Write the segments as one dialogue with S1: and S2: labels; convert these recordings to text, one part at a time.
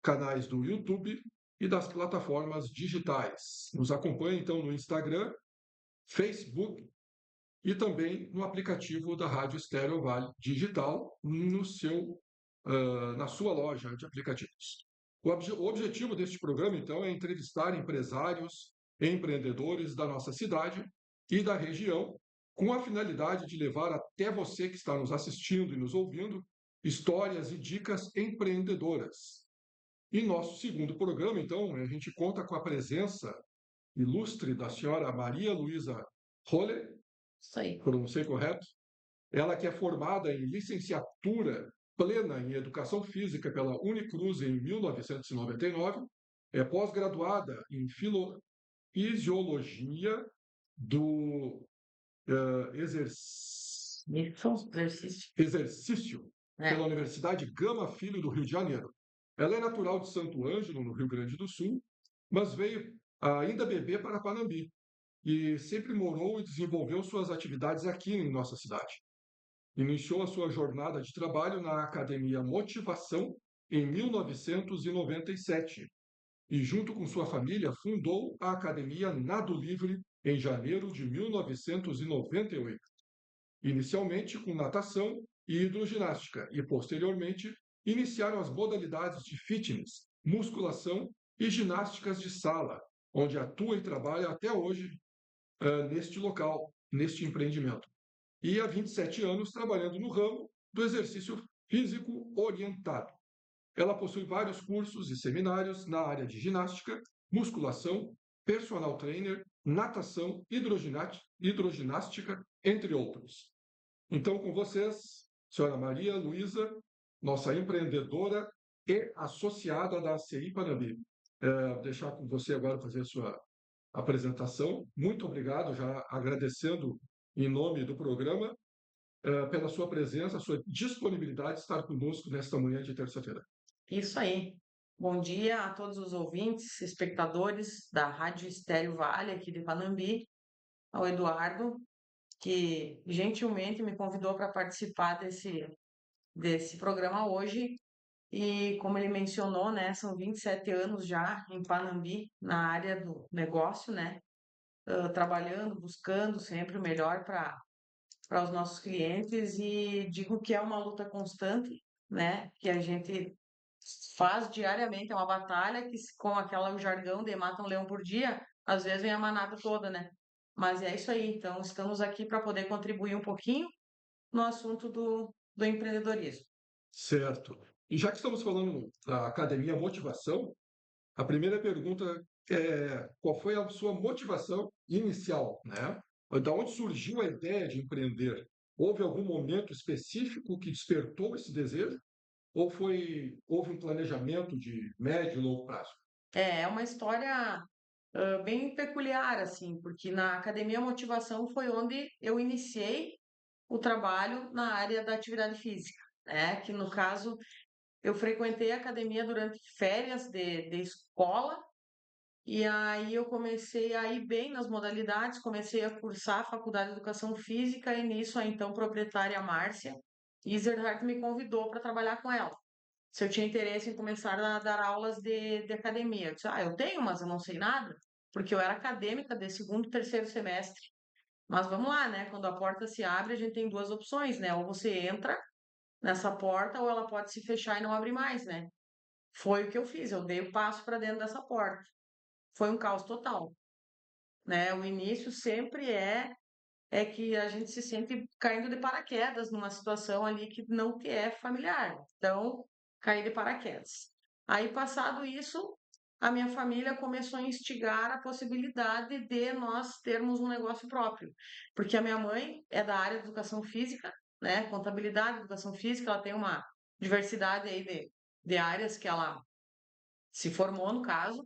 S1: canais do YouTube e das plataformas digitais. Nos acompanhe, então, no Instagram, Facebook e também no aplicativo da Rádio Estéreo Vale Digital, na sua loja de aplicativos. O objetivo deste programa, então, é entrevistar empresários, empreendedores da nossa cidade e da região, com a finalidade de levar até você que está nos assistindo e nos ouvindo histórias e dicas empreendedoras. E nosso segundo programa, então, a gente conta com a presença ilustre da senhora Maria Luísa Rolle,
S2: Isso aí.
S1: pronunciei correto? Ela que é formada em licenciatura plena em Educação Física pela Unicruz em 1999, é pós-graduada em Fisiologia do
S2: Exercício.
S1: Exercício pela
S2: É.
S1: Universidade Gama Filho do Rio de Janeiro. Ela é natural de Santo Ângelo, no Rio Grande do Sul, mas veio ainda bebê para Panambi e sempre morou e desenvolveu suas atividades aqui em nossa cidade. Iniciou a sua jornada de trabalho na Academia Motivação em 1997 e, junto com sua família, fundou a Academia Nado Livre em janeiro de 1998, inicialmente com natação e hidroginástica, e posteriormente iniciaram as modalidades de fitness, musculação e ginásticas de sala, onde atua e trabalha até hoje neste local, neste empreendimento. E há 27 anos trabalhando no ramo do exercício físico orientado. Ela possui vários cursos e seminários na área de ginástica, musculação, personal trainer, natação, hidroginástica, entre outros. Então, com vocês, senhora Maria Luísa, nossa empreendedora e associada da ACI Panambi. Deixar com você agora fazer a sua apresentação. Muito obrigado, já agradecendo em nome do programa, pela sua presença, sua disponibilidade de estar conosco nesta manhã de terça-feira.
S2: Isso aí. Bom dia a todos os ouvintes, espectadores da Rádio Estéreo Vale aqui de Panambi, ao Eduardo, que gentilmente me convidou para participar desse programa hoje. E como ele mencionou, né, são 27 anos já em Panambi, na área do negócio, né, trabalhando, buscando sempre o melhor para os nossos clientes e digo que é uma luta constante, né, que a gente faz diariamente, é uma batalha que com aquela o jargão de mata um leão por dia, às vezes vem a manada toda, né? Mas é isso aí, então estamos aqui para poder contribuir um pouquinho no assunto do empreendedorismo.
S1: Certo. E já que estamos falando da Academia Motivação, a primeira pergunta é qual foi a sua motivação inicial, né? Da onde surgiu a ideia de empreender? Houve algum momento específico que despertou esse desejo? Ou houve um planejamento de médio e longo prazo?
S2: É uma história bem peculiar, assim, porque na Academia Motivação foi onde eu iniciei o trabalho na área da atividade física, né? Que no caso eu frequentei a academia durante férias de escola. E aí eu comecei a ir bem nas modalidades, comecei a cursar a Faculdade de Educação Física e nisso a então proprietária Márcia Iserhardt me convidou para trabalhar com ela. Se eu tinha interesse em começar a dar aulas de academia. Eu disse, eu tenho, mas eu não sei nada, porque eu era acadêmica de segundo e terceiro semestre. Mas vamos lá, né? Quando a porta se abre, a gente tem duas opções, né? Ou você entra nessa porta, ou ela pode se fechar e não abrir mais, né? Foi o que eu fiz, eu dei o passo para dentro dessa porta. Foi um caos total, né? O início sempre é que a gente se sente caindo de paraquedas numa situação ali que não te é familiar. Então, cair de paraquedas. Aí, passado isso, a minha família começou a instigar a possibilidade de nós termos um negócio próprio. Porque a minha mãe é da área de educação física, né? Contabilidade, educação física, ela tem uma diversidade aí de áreas que ela se formou, no caso.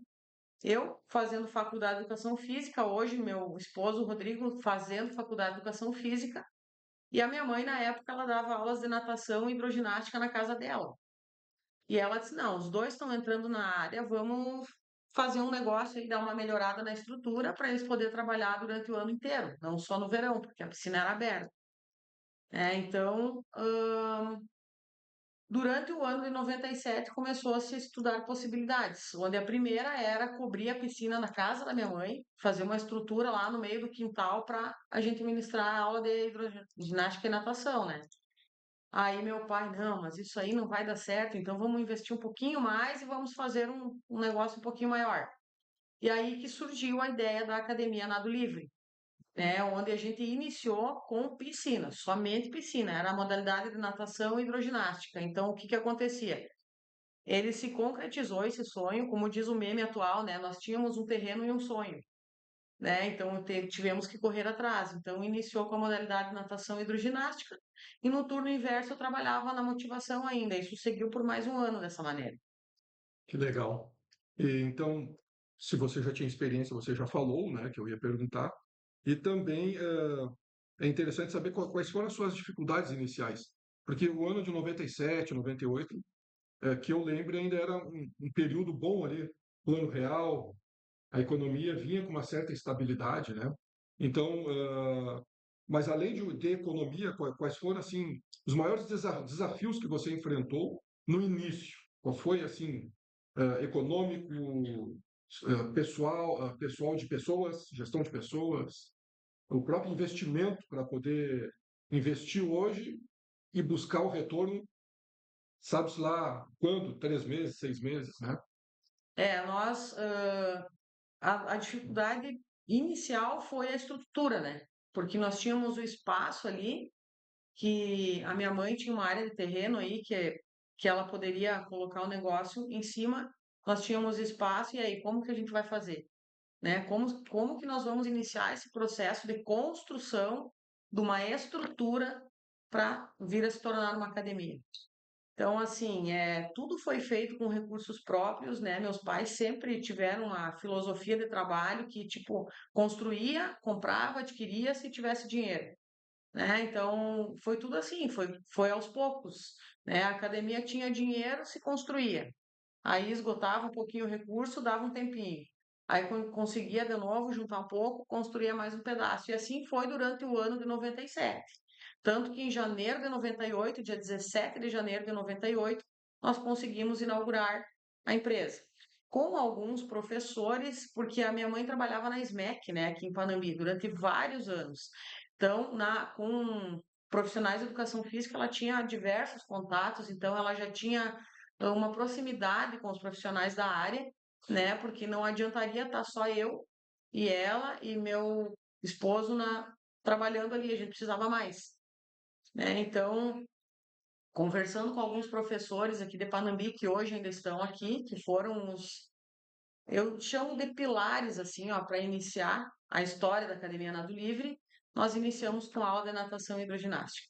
S2: Eu fazendo faculdade de educação física, hoje meu esposo Rodrigo fazendo faculdade de educação física, e a minha mãe na época ela dava aulas de natação e hidroginástica na casa dela. E ela disse: "Não, os dois estão entrando na área, vamos fazer um negócio e dar uma melhorada na estrutura para eles poderem trabalhar durante o ano inteiro, não só no verão, porque a piscina era aberta." Então, Durante o ano de 97 começou a se estudar possibilidades, onde a primeira era cobrir a piscina na casa da minha mãe, fazer uma estrutura lá no meio do quintal para a gente ministrar a aula de hidroginástica e natação, né? Aí meu pai, não, mas isso aí não vai dar certo, então vamos investir um pouquinho mais e vamos fazer um negócio um pouquinho maior. E aí que surgiu a ideia da Academia Nado Livre, né? Onde a gente iniciou com piscina, somente piscina, era a modalidade de natação e hidroginástica. Então, o que que acontecia? Ele se concretizou esse sonho, como diz o meme atual, né? Nós tínhamos um terreno e um sonho, né? Então tivemos que correr atrás. Então iniciou com a modalidade de natação e hidroginástica e no turno inverso eu trabalhava na motivação ainda. Isso seguiu por mais um ano dessa maneira.
S1: Que legal. E, então, se você já tinha experiência, você já falou, né, que eu ia perguntar. E também é interessante saber quais foram as suas dificuldades iniciais. Porque o ano de 97, 98, que eu lembro, ainda era um período bom ali, plano real, a economia vinha com uma certa estabilidade, né? Então, mas além de economia, quais foram assim os maiores desafios que você enfrentou no início? Qual foi assim econômico, pessoal, pessoal de pessoas, gestão de pessoas, o próprio investimento para poder investir hoje e buscar o retorno, sabe-se lá quando, 3 meses, 6 meses, né?
S2: Nós, a dificuldade inicial foi a estrutura, né? Porque nós tínhamos o espaço ali, que a minha mãe tinha uma área de terreno aí que ela poderia colocar o negócio em cima. Nós tínhamos espaço, e aí, como que a gente vai fazer? Né? Como que nós vamos iniciar esse processo de construção de uma estrutura para vir a se tornar uma academia? Então, assim, tudo foi feito com recursos próprios, né? Meus pais sempre tiveram uma filosofia de trabalho que, tipo, construía, comprava, adquiria se tivesse dinheiro, né? Então, foi tudo assim, foi aos poucos, né? A academia tinha dinheiro, se construía. Aí esgotava um pouquinho o recurso, dava um tempinho. Aí conseguia de novo juntar um pouco, construía mais um pedaço. E assim foi durante o ano de 97. Tanto que em janeiro de 98, dia 17 de janeiro de 98, nós conseguimos inaugurar a empresa. Com alguns professores, porque a minha mãe trabalhava na SMEC, né, aqui em Panambi, durante vários anos. Então, com profissionais de educação física, ela tinha diversos contatos, então ela já tinha uma proximidade com os profissionais da área, né? Porque não adiantaria estar só eu e ela e meu esposo trabalhando ali, a gente precisava mais, né? Então, conversando com alguns professores aqui de Panambi que hoje ainda estão aqui, que foram eu chamo de pilares assim, ó, para iniciar a história da Academia Nado Livre, nós iniciamos com aula de natação e hidroginástica.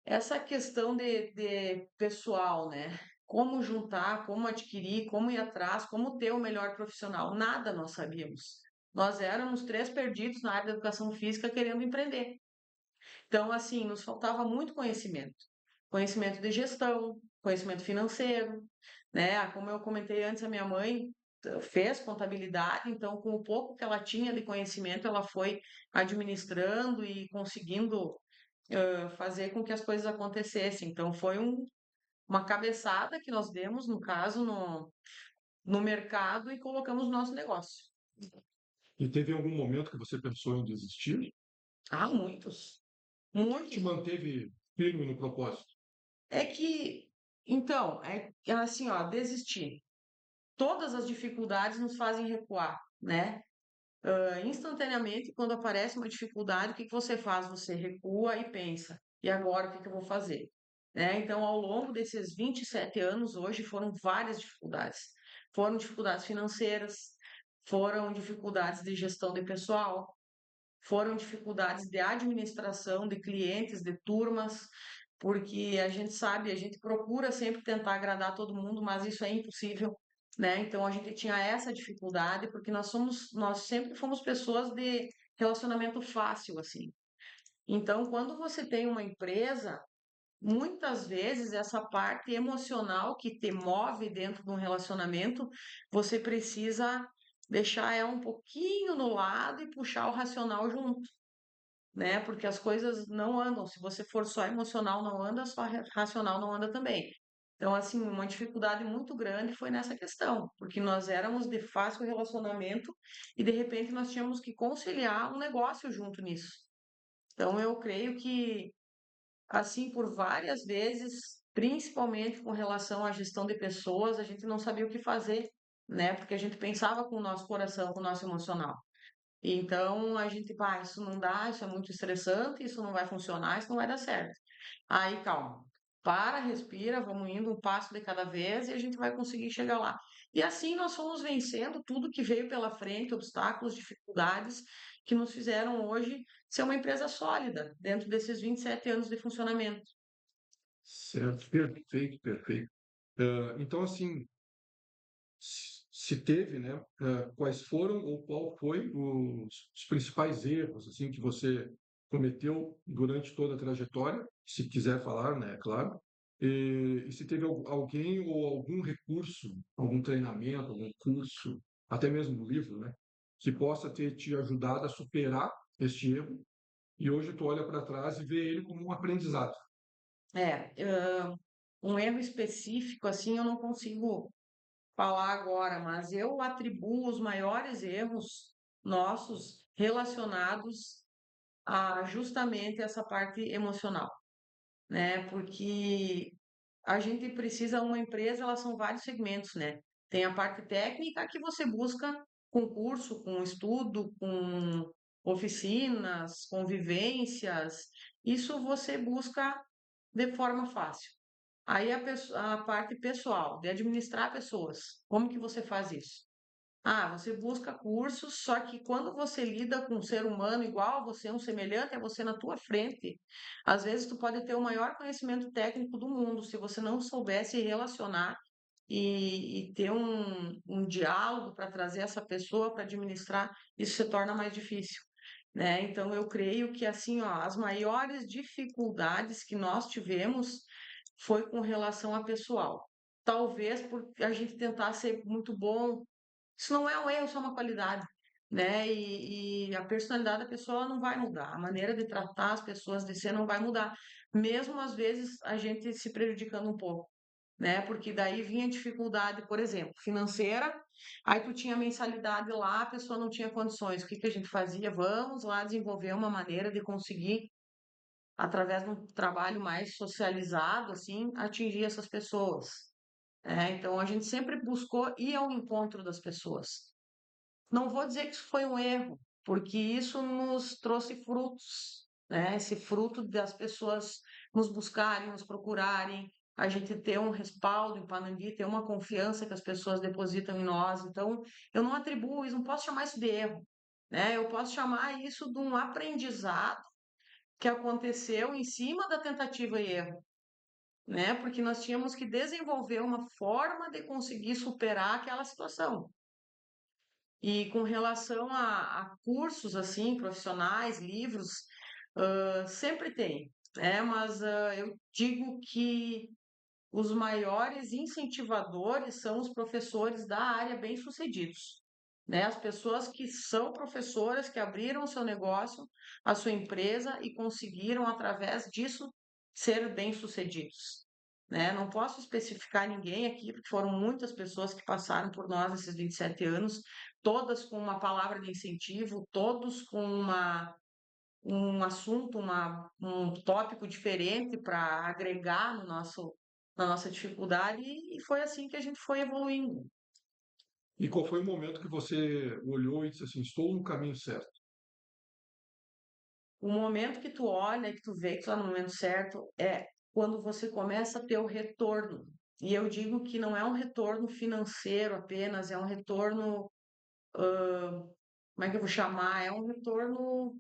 S2: Essa questão de pessoal, né? Como juntar, como adquirir, como ir atrás, como ter o melhor profissional. Nada nós sabíamos. Nós éramos três perdidos na área da educação física querendo empreender. Então, assim, nos faltava muito conhecimento. Conhecimento de gestão, conhecimento financeiro, né? Como eu comentei antes, a minha mãe fez contabilidade, então, com o pouco que ela tinha de conhecimento, ela foi administrando e conseguindo fazer com que as coisas acontecessem. Então, foi uma cabeçada que nós demos, no caso, no mercado e colocamos no nosso negócio.
S1: E teve algum momento que você pensou em desistir?
S2: Ah, muitos.
S1: E o que te
S2: Muitos.
S1: manteve firme no propósito?
S2: É que, então, é assim, ó, desistir. Todas as dificuldades nos fazem recuar, né? Instantaneamente, quando aparece uma dificuldade, o que que você faz? Você recua e pensa, e agora o que que eu vou fazer? Né? Então, ao longo desses 27 anos, hoje foram várias dificuldades. Foram dificuldades financeiras, foram dificuldades de gestão de pessoal, foram dificuldades de administração de clientes, de turmas, porque a gente sabe, a gente procura sempre tentar agradar todo mundo, mas isso é impossível, né? Então a gente tinha essa dificuldade porque nós sempre fomos pessoas de relacionamento fácil assim. Então, quando você tem uma empresa, muitas vezes essa parte emocional que te move dentro de um relacionamento, você precisa deixar ela um pouquinho no lado e puxar o racional junto. né? Porque as coisas não andam. Se você for só emocional, não anda, só racional não anda também. Então, assim, uma dificuldade muito grande foi nessa questão, porque nós éramos de fácil relacionamento e de repente nós tínhamos que conciliar um negócio junto nisso. Então, eu creio que, assim, por várias vezes, principalmente com relação à gestão de pessoas, a gente não sabia o que fazer, né? Porque a gente pensava com o nosso coração, com o nosso emocional. Então a gente, pá, isso não dá, isso é muito estressante, isso não vai funcionar, isso não vai dar certo. Aí, calma, para, respira, vamos indo um passo de cada vez e a gente vai conseguir chegar lá. E assim nós fomos vencendo tudo que veio pela frente, obstáculos, dificuldades, que nos fizeram hoje ser uma empresa sólida dentro desses 27 anos de funcionamento.
S1: Certo, perfeito, perfeito. Então, assim, se teve, né, quais foram ou qual foi os principais erros assim que você cometeu durante toda a trajetória, se quiser falar, né, é claro, e se teve alguém ou algum recurso, algum treinamento, algum curso, até mesmo um livro, né, que possa ter te ajudado a superar este erro e hoje tu olha para trás e vê ele como um aprendizado.
S2: É, um erro específico, assim, eu não consigo falar agora, mas eu atribuo os maiores erros nossos relacionados a justamente essa parte emocional, né? Porque a gente precisa, uma empresa, elas são vários segmentos, né? Tem a parte técnica que você busca com curso, com estudo, com oficinas, convivências, isso você busca de forma fácil. Aí a parte pessoal, de administrar pessoas, como que você faz isso? Ah, você busca cursos, só que quando você lida com um ser humano igual a você, um semelhante a você na tua frente, às vezes tu pode ter o maior conhecimento técnico do mundo, se você não souber se relacionar e ter um diálogo para trazer essa pessoa para administrar, isso se torna mais difícil, né? Então eu creio que assim, ó, as maiores dificuldades que nós tivemos foi com relação a pessoal. Talvez por a gente tentar ser muito bom, isso não é um erro, isso é uma qualidade, né? E a personalidade da pessoa não vai mudar, a maneira de tratar as pessoas, de ser, não vai mudar, mesmo às vezes a gente se prejudicando um pouco, né? Porque daí vinha dificuldade, por exemplo, financeira, aí tu tinha mensalidade lá, a pessoa não tinha condições. O que que a gente fazia? Vamos lá desenvolver uma maneira de conseguir, através de um trabalho mais socializado, assim, atingir essas pessoas. Então a gente sempre buscou ir ao encontro das pessoas. Não vou dizer que isso foi um erro, porque isso nos trouxe frutos, né? Esse fruto das pessoas nos buscarem, nos procurarem, a gente ter um respaldo em Panambi, ter uma confiança que as pessoas depositam em nós. Então, eu não atribuo isso, não posso chamar isso de erro, né? Eu posso chamar isso de um aprendizado que aconteceu em cima da tentativa e erro, né? Porque nós tínhamos que desenvolver uma forma de conseguir superar aquela situação. E com relação a cursos assim, profissionais, livros, sempre tem, né? Mas eu digo que os maiores incentivadores são os professores da área bem-sucedidos, né? As pessoas que são professoras, que abriram o seu negócio, a sua empresa e conseguiram, através disso, ser bem-sucedidos, né? Não posso especificar ninguém aqui, porque foram muitas pessoas que passaram por nós nesses 27 anos, todas com uma palavra de incentivo, todos com um assunto, um tópico diferente para agregar no na nossa dificuldade, e foi assim que a gente foi evoluindo.
S1: E qual foi o momento que você olhou e disse assim, estou no caminho certo?
S2: O momento que tu olha, que tu vê que tu tá no momento certo, é quando você começa a ter o retorno. E eu digo que não é um retorno financeiro apenas, é um retorno, como é que eu vou chamar? É um retorno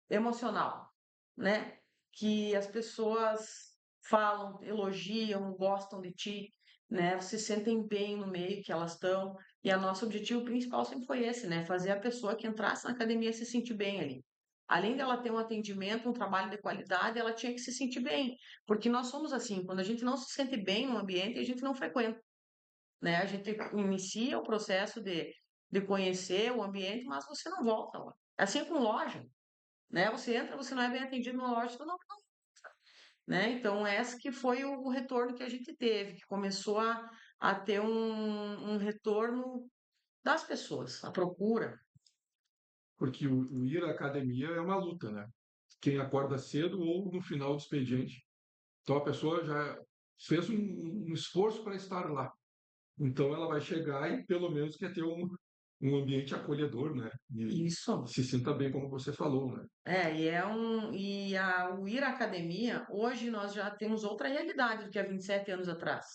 S2: emocional, né? Que as pessoas falam, elogiam, gostam de ti, né? Se sentem bem no meio que elas estão. E o nosso objetivo principal sempre foi esse, né? Fazer a pessoa que entrasse na academia se sentir bem ali. Além dela ter um atendimento, um trabalho de qualidade, ela tinha que se sentir bem. Porque nós somos assim, quando a gente não se sente bem no ambiente, a gente não frequenta, né? A gente inicia o processo de conhecer o ambiente, mas você não volta lá. É assim com loja. né? Você entra, você não é bem atendido na loja, você não, né? Então, esse que foi o retorno que a gente teve, que começou a ter um retorno das pessoas, a procura.
S1: Porque o ir à academia é uma luta, né? Quem acorda cedo ou no final do expediente. Então a pessoa já fez um esforço para estar lá. Então ela vai chegar e pelo menos quer ter um ambiente acolhedor, né? E
S2: Isso.
S1: se sinta bem, como você falou, né?
S2: O ir à academia, hoje nós já temos outra realidade do que há 27 anos atrás,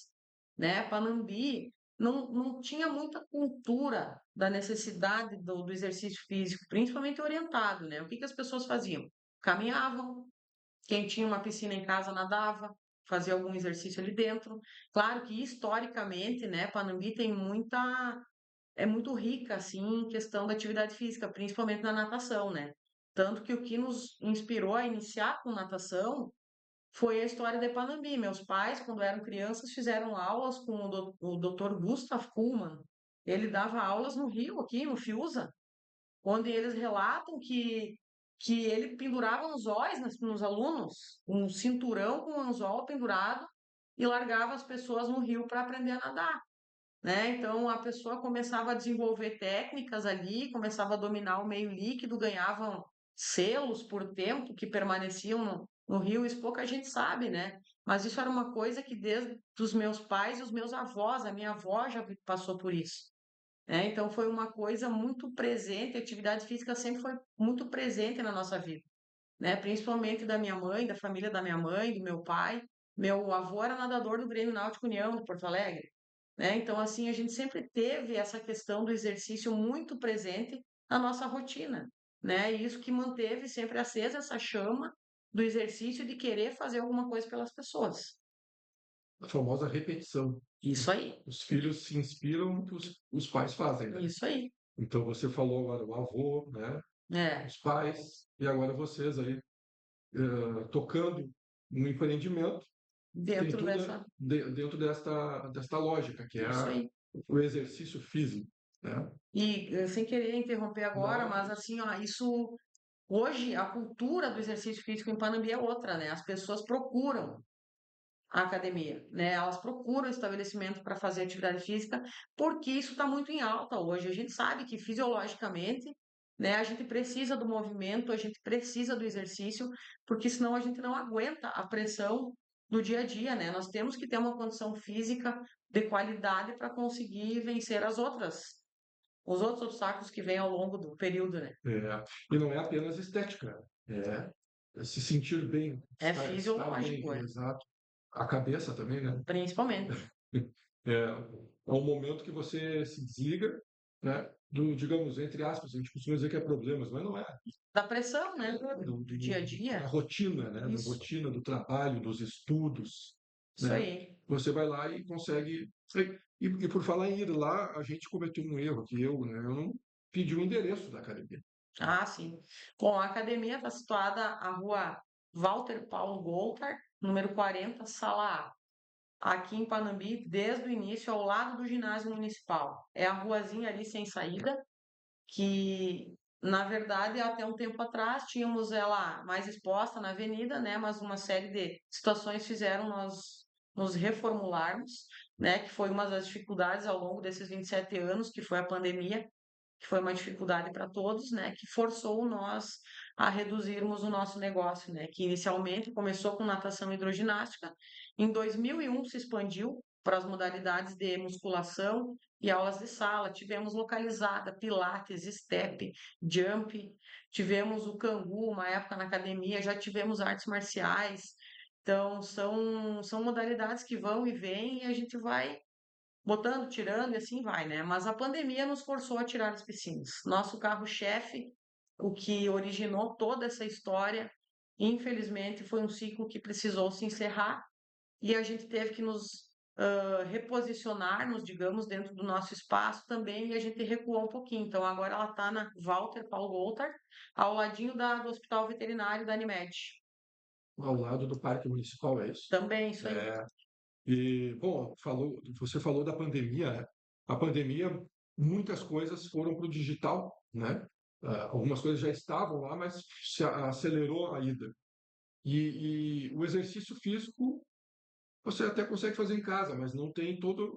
S2: né? Panambi não tinha muita cultura da necessidade do exercício físico, principalmente orientado, né? O que que as pessoas faziam? Caminhavam, quem tinha uma piscina em casa nadava, fazia algum exercício ali dentro. Claro que historicamente, né, Panambi tem é muito rica assim em questão da atividade física, principalmente na natação, né? Tanto que o que nos inspirou a iniciar com natação foi a história de Panambi. Meus pais, quando eram crianças, fizeram aulas com o Dr. Gustav Kuhlmann. Ele dava aulas no Rio, aqui no Fiusa, onde eles relatam que ele pendurava anzóis nos alunos, um cinturão com um anzol pendurado e largava as pessoas no rio para aprender a nadar, né? Então a pessoa começava a desenvolver técnicas ali, começava a dominar o meio líquido, ganhavam selos por tempo que permaneciam no rio, isso pouca gente sabe, né? Mas isso era uma coisa que desde os meus pais e os meus avós, a minha avó já passou por isso, né? Então foi uma coisa muito presente, a atividade física sempre foi muito presente na nossa vida, né? Principalmente da minha mãe, da família da minha mãe, do meu pai. Meu avô era nadador do Grêmio Náutico União de Porto Alegre, né? Então assim a gente sempre teve essa questão do exercício muito presente na nossa rotina, né? E isso que manteve sempre acesa essa chama do exercício de querer fazer alguma coisa pelas pessoas.
S1: A famosa repetição.
S2: Isso aí,
S1: Os filhos se inspiram no que os pais fazem, né?
S2: isso aí.
S1: Então você falou agora o avô, né?
S2: É,
S1: Os pais, e agora vocês aí tocando um empreendimento que tem
S2: dentro
S1: tudo
S2: dessa.
S1: dentro desta lógica, que é
S2: Isso aí.
S1: o exercício físico, né?
S2: E sem querer interromper agora,
S1: Não,
S2: mas assim, ó, isso hoje a cultura do exercício físico em Panambi é outra, né? As pessoas procuram a academia, né? Elas procuram estabelecimento para fazer atividade física, porque isso está muito em alta hoje. A gente sabe que fisiologicamente, né, a gente precisa do movimento, a gente precisa do exercício, porque senão a gente não aguenta a pressão do dia a dia, né? Nós temos que ter uma condição física de qualidade para conseguir vencer os outros obstáculos que vêm ao longo do período, né?
S1: e não é apenas estética, é se sentir bem,
S2: É
S1: estar bem,
S2: fisiológico,
S1: exato. A cabeça também, né?
S2: principalmente.
S1: É um momento que você se desliga, né? Do, digamos, entre aspas, a gente costuma dizer que é problemas, mas não é.
S2: Da pressão, né? Do dia a
S1: Da
S2: dia.
S1: rotina, né? Da
S2: Isso,
S1: rotina do trabalho, dos estudos,
S2: isso
S1: né?
S2: aí.
S1: Você vai lá e consegue. E por falar em ir lá, a gente cometeu um erro que eu não pedi o endereço da academia.
S2: Ah, sim. Bom, a academia está situada à rua Walter Paulo Goulart, número 40, sala A, aqui em Panambi, desde o início, ao lado do ginásio municipal. É a ruazinha ali sem saída, que, na verdade, até um tempo atrás, tínhamos ela mais exposta na avenida, né? Mas uma série de situações fizeram nós nos reformularmos, né? Que foi uma das dificuldades ao longo desses 27 anos, que foi a pandemia, que foi uma dificuldade para todos, né, que forçou nós a reduzirmos o nosso negócio, né, que inicialmente começou com natação e hidroginástica, em 2001 se expandiu para as modalidades de musculação e aulas de sala, tivemos localizada pilates, step, jump, tivemos o cangu, uma época na academia, já tivemos artes marciais, então são modalidades que vão e vêm e a gente vai botando, tirando e assim vai, né? Mas a pandemia nos forçou a tirar as piscinas. Nosso carro-chefe, o que originou toda essa história, infelizmente foi um ciclo que precisou se encerrar e a gente teve que nos reposicionarmos, digamos, dentro do nosso espaço também e a gente recuou um pouquinho. Então agora ela está na Walter Paulo Goulart, ao ladinho do Hospital Veterinário da Animed.
S1: Ao lado do Parque Municipal, é isso?
S2: Também isso aí.
S1: É, e, bom, você falou da pandemia, né? A pandemia, muitas coisas foram para o digital, né? algumas coisas já estavam lá, mas se acelerou a ida. E o exercício físico você até consegue fazer em casa, mas não tem todos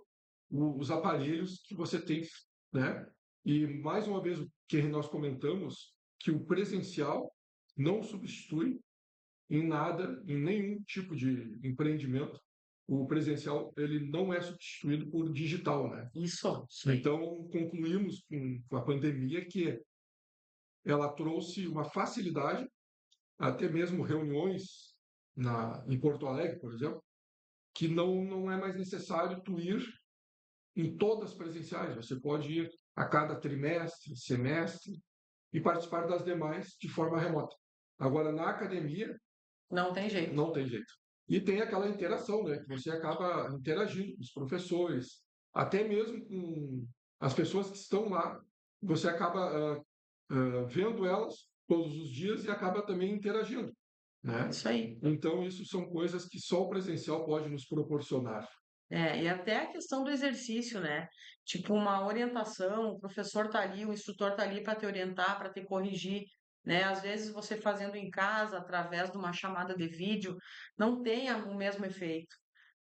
S1: os aparelhos que você tem, né? E mais uma vez o que nós comentamos, que o presencial não substitui em nada, em nenhum tipo de empreendimento. O presencial ele não é substituído por digital, né?
S2: Isso aí.
S1: Então concluímos com a pandemia que ela trouxe uma facilidade, até mesmo reuniões em Porto Alegre, por exemplo, que não é mais necessário tu ir em todas presenciais. Você pode ir a cada trimestre, semestre e participar das demais de forma remota. Agora, na academia,
S2: Não tem jeito.
S1: não tem jeito. E tem aquela interação, né? Que você acaba interagindo com os professores, até mesmo com as pessoas que estão lá. Você acaba vendo elas todos os dias e acaba também interagindo, né?
S2: Isso aí.
S1: Então, isso são coisas que só o presencial pode nos proporcionar.
S2: E até a questão do exercício, né? Tipo, uma orientação, o professor tá ali, o instrutor tá ali para te orientar, para te corrigir, né? Às vezes você fazendo em casa, através de uma chamada de vídeo, não tem o mesmo efeito,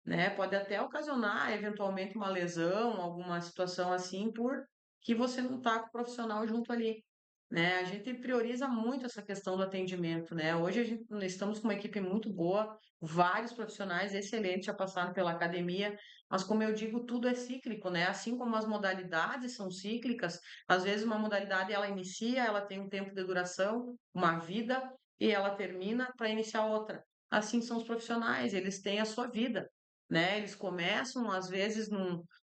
S2: né? Pode até ocasionar, eventualmente, uma lesão, alguma situação assim, por que você não tá com o profissional junto ali, né? A gente prioriza muito essa questão do atendimento, né? Hoje nós estamos com uma equipe muito boa, vários profissionais excelentes já passaram pela academia, mas como eu digo, tudo é cíclico, né? Assim como as modalidades são cíclicas, às vezes uma modalidade ela inicia, ela tem um tempo de duração, uma vida, e ela termina para iniciar outra. Assim são os profissionais, eles têm a sua vida, né? Eles começam, às vezes,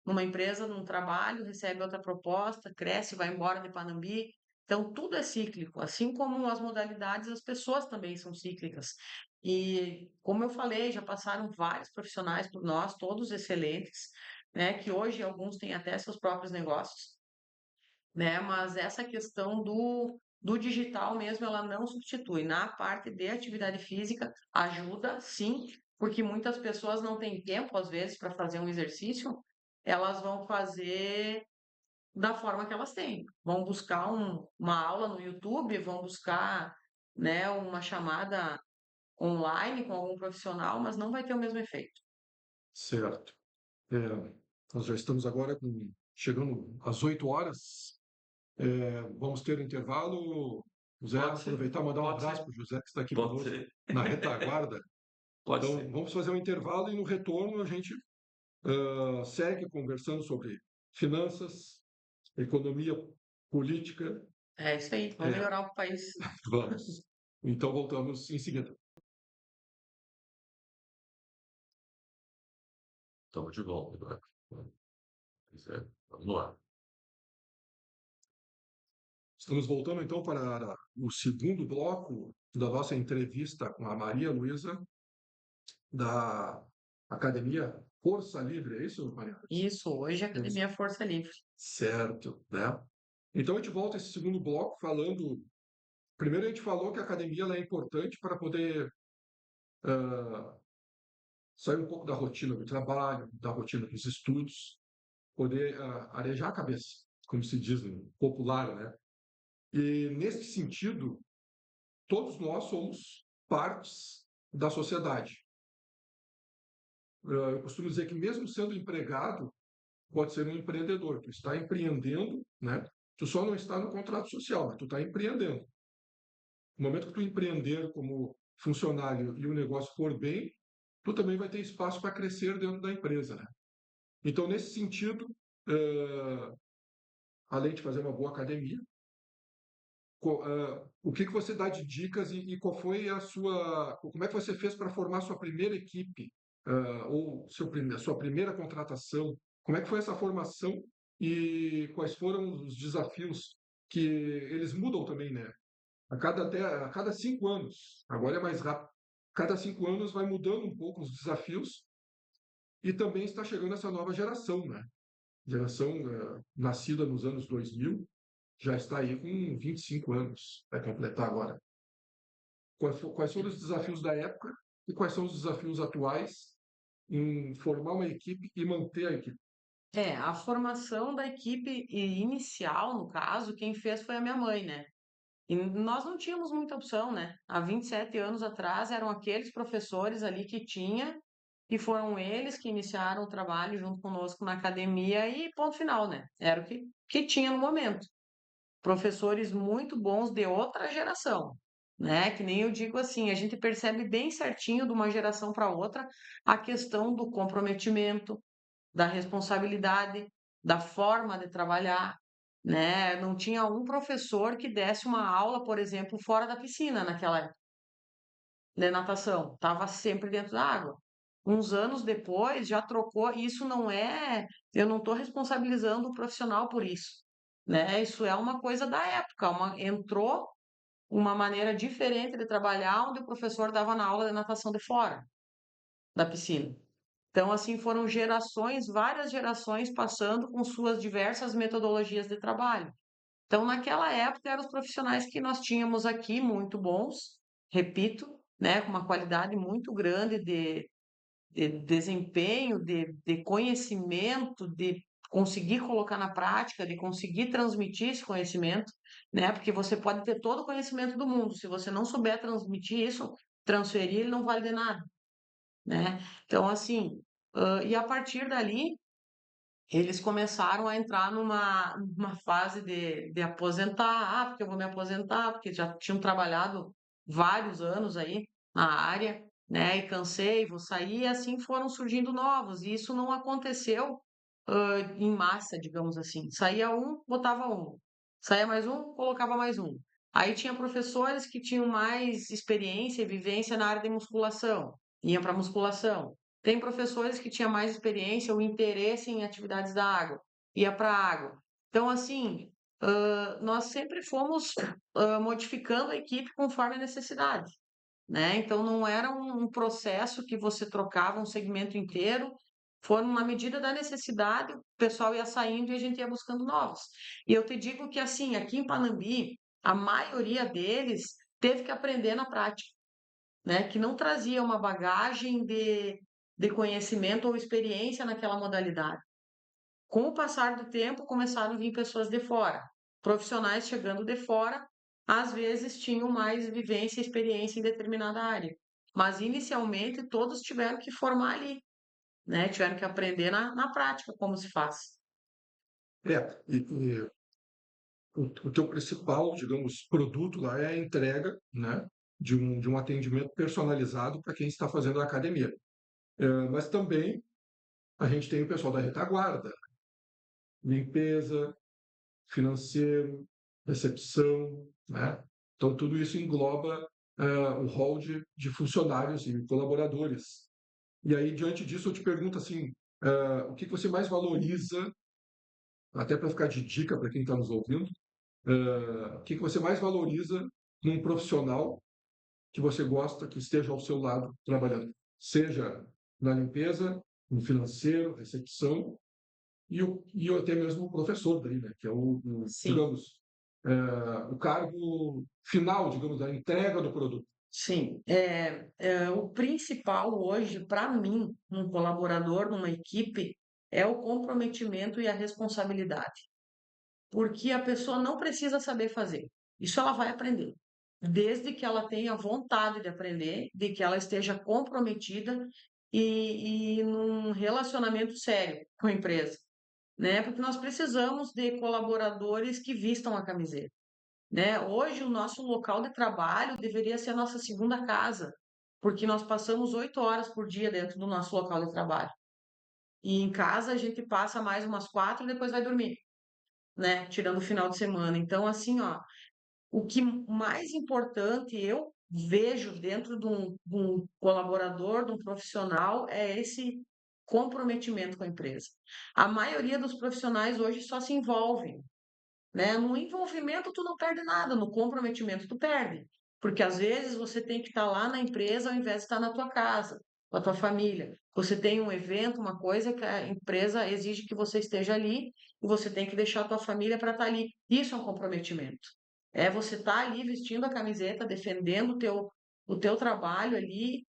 S2: numa empresa, num trabalho, recebe outra proposta, cresce, vai embora de Panambi. Então, tudo é cíclico, assim como as modalidades, as pessoas também são cíclicas. E, como eu falei, já passaram vários profissionais por nós, todos excelentes, né? Que hoje alguns têm até seus próprios negócios, né? Mas essa questão do digital mesmo, ela não substitui. Na parte de atividade física, ajuda, sim, porque muitas pessoas não têm tempo, às vezes, para fazer um exercício, elas vão fazer da forma que elas têm. Vão buscar uma aula no YouTube, vão buscar, né, uma chamada online com algum profissional, mas não vai ter o mesmo efeito.
S1: Certo. É, nós já estamos agora chegando às 8 horas. Vamos ter um intervalo. José,
S3: Pode ser,
S1: aproveitar e mandar um
S3: pode
S1: abraço
S3: ser,
S1: para o José, que está aqui
S3: pode
S1: conosco
S3: ser,
S1: na retaguarda.
S3: pode
S1: Então,
S3: ser.
S1: vamos fazer um intervalo e no retorno a gente segue conversando sobre finanças, economia, política.
S2: É isso aí, vamos
S1: É,
S2: melhorar o país.
S1: vamos. Então, voltamos em seguida.
S3: Estamos de volta agora. Vamos lá.
S1: Estamos voltando então para o segundo bloco da nossa entrevista com a Maria Luísa, da Academia Força Livre, é isso, Maria?
S2: Isso, hoje a
S1: Força.
S2: Academia Força Livre.
S1: Certo, né? Então a gente volta esse segundo bloco falando. Primeiro a gente falou que a academia ela é importante para poder sair um pouco da rotina do trabalho, da rotina dos estudos, poder arejar a cabeça, como se diz no popular, né? E nesse sentido, todos nós somos partes da sociedade. Eu costumo dizer que mesmo sendo empregado, pode ser um empreendedor. Tu está empreendendo, né? Tu só não está no contrato social, mas tu está empreendendo. No momento que tu empreender como funcionário e o negócio for bem, tu também vai ter espaço para crescer dentro da empresa, né? Então, nesse sentido, além de fazer uma boa academia, o que você dá de dicas e qual foi a sua, como é que você fez para formar sua primeira equipe ou sua primeira contratação? Como é que foi essa formação e quais foram os desafios que eles mudam também, né? A cada 5 anos, agora é mais rápido. Cada 5 anos vai mudando um pouco os desafios e também está chegando essa nova geração, né? Geração nascida nos anos 2000, já está aí com 25 anos, vai completar agora. Quais foram os desafios da época e quais são os desafios atuais em formar uma equipe e manter a equipe?
S2: A formação da equipe inicial, no caso, quem fez foi a minha mãe, né? E nós não tínhamos muita opção, né? Há 27 anos atrás eram aqueles professores ali que tinha, e foram eles que iniciaram o trabalho junto conosco na academia e ponto final, né? Era o que tinha no momento. Professores muito bons de outra geração, né? Que nem eu digo assim, a gente percebe bem certinho de uma geração para outra a questão do comprometimento, da responsabilidade, da forma de trabalhar, né? Não tinha um professor que desse uma aula, por exemplo, fora da piscina naquela época de natação, estava sempre dentro da água. Uns anos depois já trocou, isso não é, eu não estou responsabilizando o profissional por isso, né? Isso é uma coisa da época, entrou uma maneira diferente de trabalhar, onde o professor dava na aula de natação de fora da piscina. Então, assim, foram gerações, várias gerações passando com suas diversas metodologias de trabalho. Então, naquela época, eram os profissionais que nós tínhamos aqui, muito bons, repito, né, com uma qualidade muito grande de desempenho, de conhecimento, de conseguir colocar na prática, de conseguir transmitir esse conhecimento, né, porque você pode ter todo o conhecimento do mundo, se você não souber transmitir isso, transferir, ele não vale de nada, né? Então, assim, e a partir dali, eles começaram a entrar numa fase de aposentar, porque eu vou me aposentar, porque já tinham trabalhado vários anos aí na área, né? E cansei, vou sair, e assim foram surgindo novos, e isso não aconteceu em massa, digamos assim. Saía um, botava um. Saía mais um, colocava mais um. Aí tinha professores que tinham mais experiência e vivência na área de musculação, iam para musculação. Tem professores que tinham mais experiência ou interesse em atividades da água, ia para a água. Então, assim, nós sempre fomos modificando a equipe conforme a necessidade, né? Então, não era um processo que você trocava um segmento inteiro, foram na medida da necessidade, o pessoal ia saindo e a gente ia buscando novos. E eu te digo que, assim, aqui em Panambi, a maioria deles teve que aprender na prática, né, que não trazia uma bagagem de conhecimento ou experiência naquela modalidade. Com o passar do tempo, começaram a vir pessoas de fora. Profissionais chegando de fora, às vezes tinham mais vivência e experiência em determinada área. Mas inicialmente todos tiveram que formar ali, né? Tiveram que aprender na prática como se faz.
S1: E o teu principal, digamos, produto lá é a entrega, né, de um atendimento personalizado para quem está fazendo a academia. Mas também a gente tem o pessoal da retaguarda, limpeza, financeiro, recepção, né? Então, tudo isso engloba o rol de funcionários e colaboradores. E aí, diante disso, eu te pergunto assim, o que você mais valoriza, até para ficar de dica para quem está nos ouvindo, o que você mais valoriza num profissional que você gosta que esteja ao seu lado trabalhando, seja na limpeza, no financeiro, recepção e até mesmo o professor daí, né, que é
S2: Sim,
S1: digamos, o cargo final, digamos, da entrega do produto.
S2: sim. O principal hoje, para mim, um colaborador numa equipe, é o comprometimento e a responsabilidade. Porque a pessoa não precisa saber fazer. Isso ela vai aprender. Desde que ela tenha vontade de aprender, de que ela esteja comprometida e num relacionamento sério com a empresa, né? Porque nós precisamos de colaboradores que vistam a camiseta, né? Hoje o nosso local de trabalho deveria ser a nossa segunda casa, porque nós passamos 8 horas por dia dentro do nosso local de trabalho. E em casa a gente passa mais umas 4 e depois vai dormir, né? Tirando o final de semana. Então, assim, ó, o que mais importante eu vejo dentro de um colaborador, de um profissional, é esse comprometimento com a empresa. A maioria dos profissionais hoje só se envolvem, né? No envolvimento tu não perde nada, no comprometimento tu perde, porque às vezes você tem que estar lá na empresa ao invés de estar na tua casa, com a tua família. Você tem um evento, uma coisa que a empresa exige que você esteja ali e você tem que deixar a tua família para estar ali. Isso é um comprometimento. É você estar ali vestindo a camiseta, defendendo o teu trabalho ali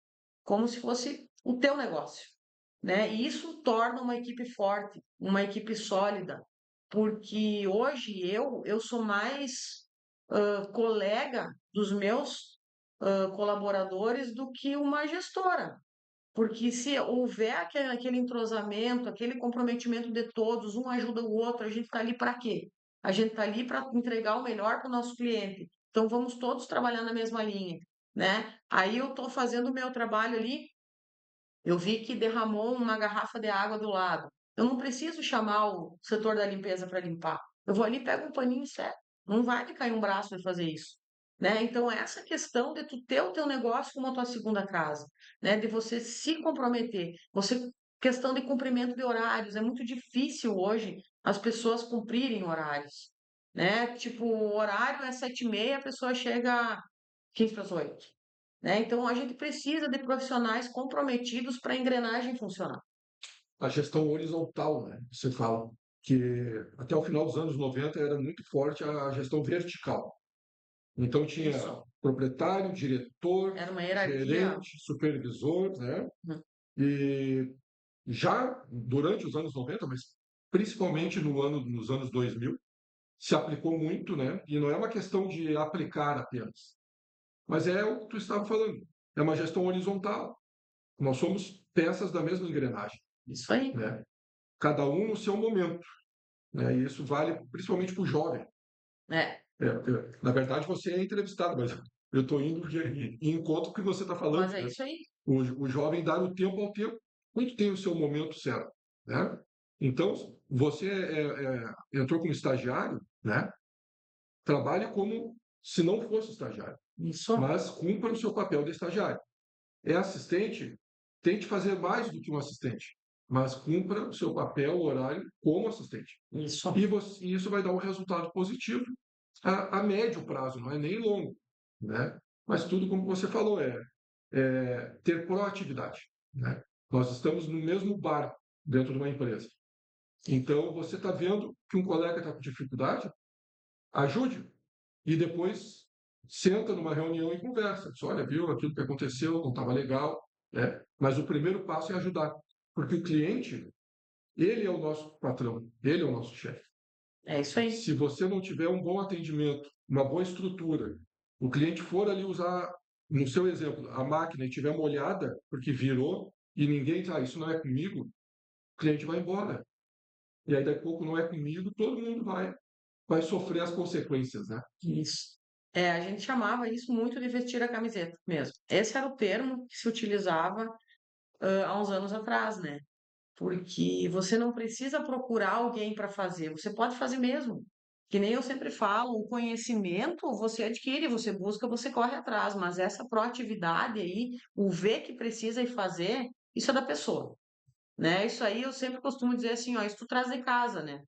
S2: como se fosse o teu negócio, né? E isso torna uma equipe forte, uma equipe sólida, porque hoje eu sou mais colega dos meus colaboradores do que uma gestora. Porque se houver aquele entrosamento, aquele comprometimento de todos, um ajuda o outro, a gente está ali para quê? A gente está ali para entregar o melhor para o nosso cliente. Então vamos todos trabalhar na mesma linha, né? Aí eu estou fazendo o meu trabalho ali, eu vi que derramou uma garrafa de água do lado. Eu não preciso chamar o setor da limpeza para limpar. Eu vou ali, pego um paninho e seco. Não vai me cair um braço para fazer isso, né? Então essa questão de tu ter o teu negócio como a tua segunda casa, né? De você se comprometer, você questão de cumprimento de horários, é muito difícil hoje as pessoas cumprirem horários, né? Tipo, o horário é 7h30, a pessoa chega 15 para as 8, né? Então a gente precisa de profissionais comprometidos para a engrenagem funcionar.
S1: A gestão horizontal, né? Você fala que até o final dos anos 90 era muito forte a gestão vertical. Então tinha
S2: Isso,
S1: proprietário, diretor,
S2: era uma hierarquia.
S1: gerente, supervisor, né?
S2: Uhum.
S1: E já durante os anos 90, mas principalmente nos anos 2000, se aplicou muito, né? E não é uma questão de aplicar apenas, mas é o que tu estava falando. É uma gestão horizontal. Nós somos peças da mesma engrenagem,
S2: Isso aí.
S1: né? Cada um no seu momento, né? E isso vale principalmente para o jovem.
S2: É,
S1: Na verdade, você é entrevistado, mas eu estou indo em encontro com o que você está falando,
S2: mas é
S1: né?
S2: isso aí.
S1: O jovem dar o tempo ao tempo, quando tem o seu momento certo, né? Então, você entrou como estagiário, né? Trabalhe como se não fosse estagiário,
S2: Isso,
S1: mas cumpra o seu papel de estagiário. É assistente, tente fazer mais do que um assistente, mas cumpra o seu papel, o horário, como assistente.
S2: isso,
S1: E isso vai dar um resultado positivo a médio prazo, não é nem longo, né? Mas tudo como você falou, ter proatividade, né? Nós estamos no mesmo barco dentro de uma empresa. Então, você está vendo que um colega está com dificuldade, ajude. E depois senta numa reunião e conversa. Diz, olha, viu, aquilo que aconteceu não estava legal, né? Mas o primeiro passo é ajudar. Porque o cliente, ele é o nosso patrão, ele é o nosso chefe.
S2: é isso aí.
S1: Se você não tiver um bom atendimento, uma boa estrutura, o cliente for ali usar, no seu exemplo, a máquina e tiver molhada, porque virou, e ninguém, isso não é comigo, o cliente vai embora. E aí, daqui a pouco, não é comigo, todo mundo vai sofrer as consequências, né?
S2: Isso. É, a gente chamava isso muito de vestir a camiseta mesmo. Esse era o termo que se utilizava há uns anos atrás, né? Porque você não precisa procurar alguém para fazer, você pode fazer mesmo. Que nem eu sempre falo, o conhecimento você adquire, você busca, você corre atrás, mas essa proatividade aí, o ver que precisa e fazer, isso é da pessoa, né? Isso aí eu sempre costumo dizer assim, ó, isso tu traz de casa, né?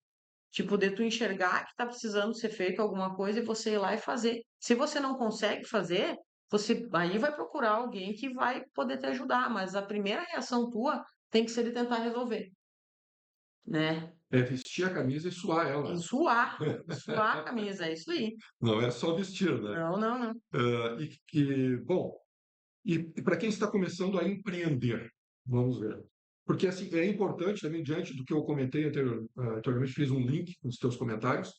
S2: Tipo, de tu enxergar que está precisando ser feito alguma coisa e você ir lá e fazer. Se você não consegue fazer, você aí vai procurar alguém que vai poder te ajudar, mas a primeira reação tua tem que ser de tentar resolver, né?
S1: É vestir a camisa e suar ela.
S2: E suar a camisa, é isso aí.
S1: Não é só vestir, né?
S2: Não, não, não.
S1: Bom, e para quem está começando a empreender, vamos ver. Porque assim, é importante também, diante do que eu comentei anteriormente, fiz um link nos teus comentários,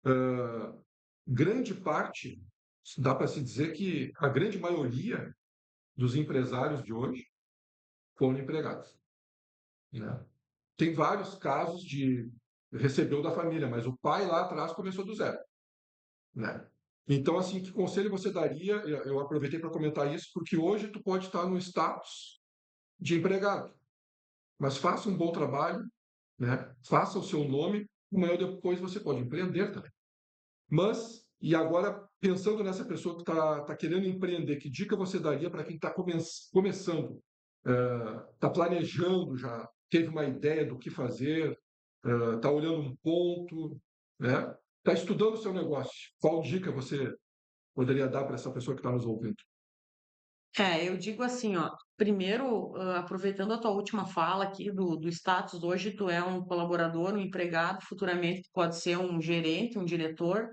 S1: ah, grande parte, dá para se dizer que a grande maioria dos empresários de hoje foram empregados, né? Tem vários casos de recebeu da família, mas o pai lá atrás começou do zero, né? Então, assim, que conselho você daria? Eu aproveitei para comentar isso, porque hoje tu pode estar no status de empregado, mas faça um bom trabalho, né? Faça o seu nome, amanhã ou depois você pode empreender também. Mas, e agora, pensando nessa pessoa que está querendo empreender, que dica você daria para quem está começando, está planejando já, teve uma ideia do que fazer, está olhando um ponto, né? Está estudando o seu negócio. Qual dica você poderia dar para essa pessoa que está nos ouvindo?
S2: É, eu digo assim, ó, primeiro, aproveitando a tua última fala aqui do status, hoje tu é um colaborador, um empregado, futuramente tu pode ser um gerente, um diretor,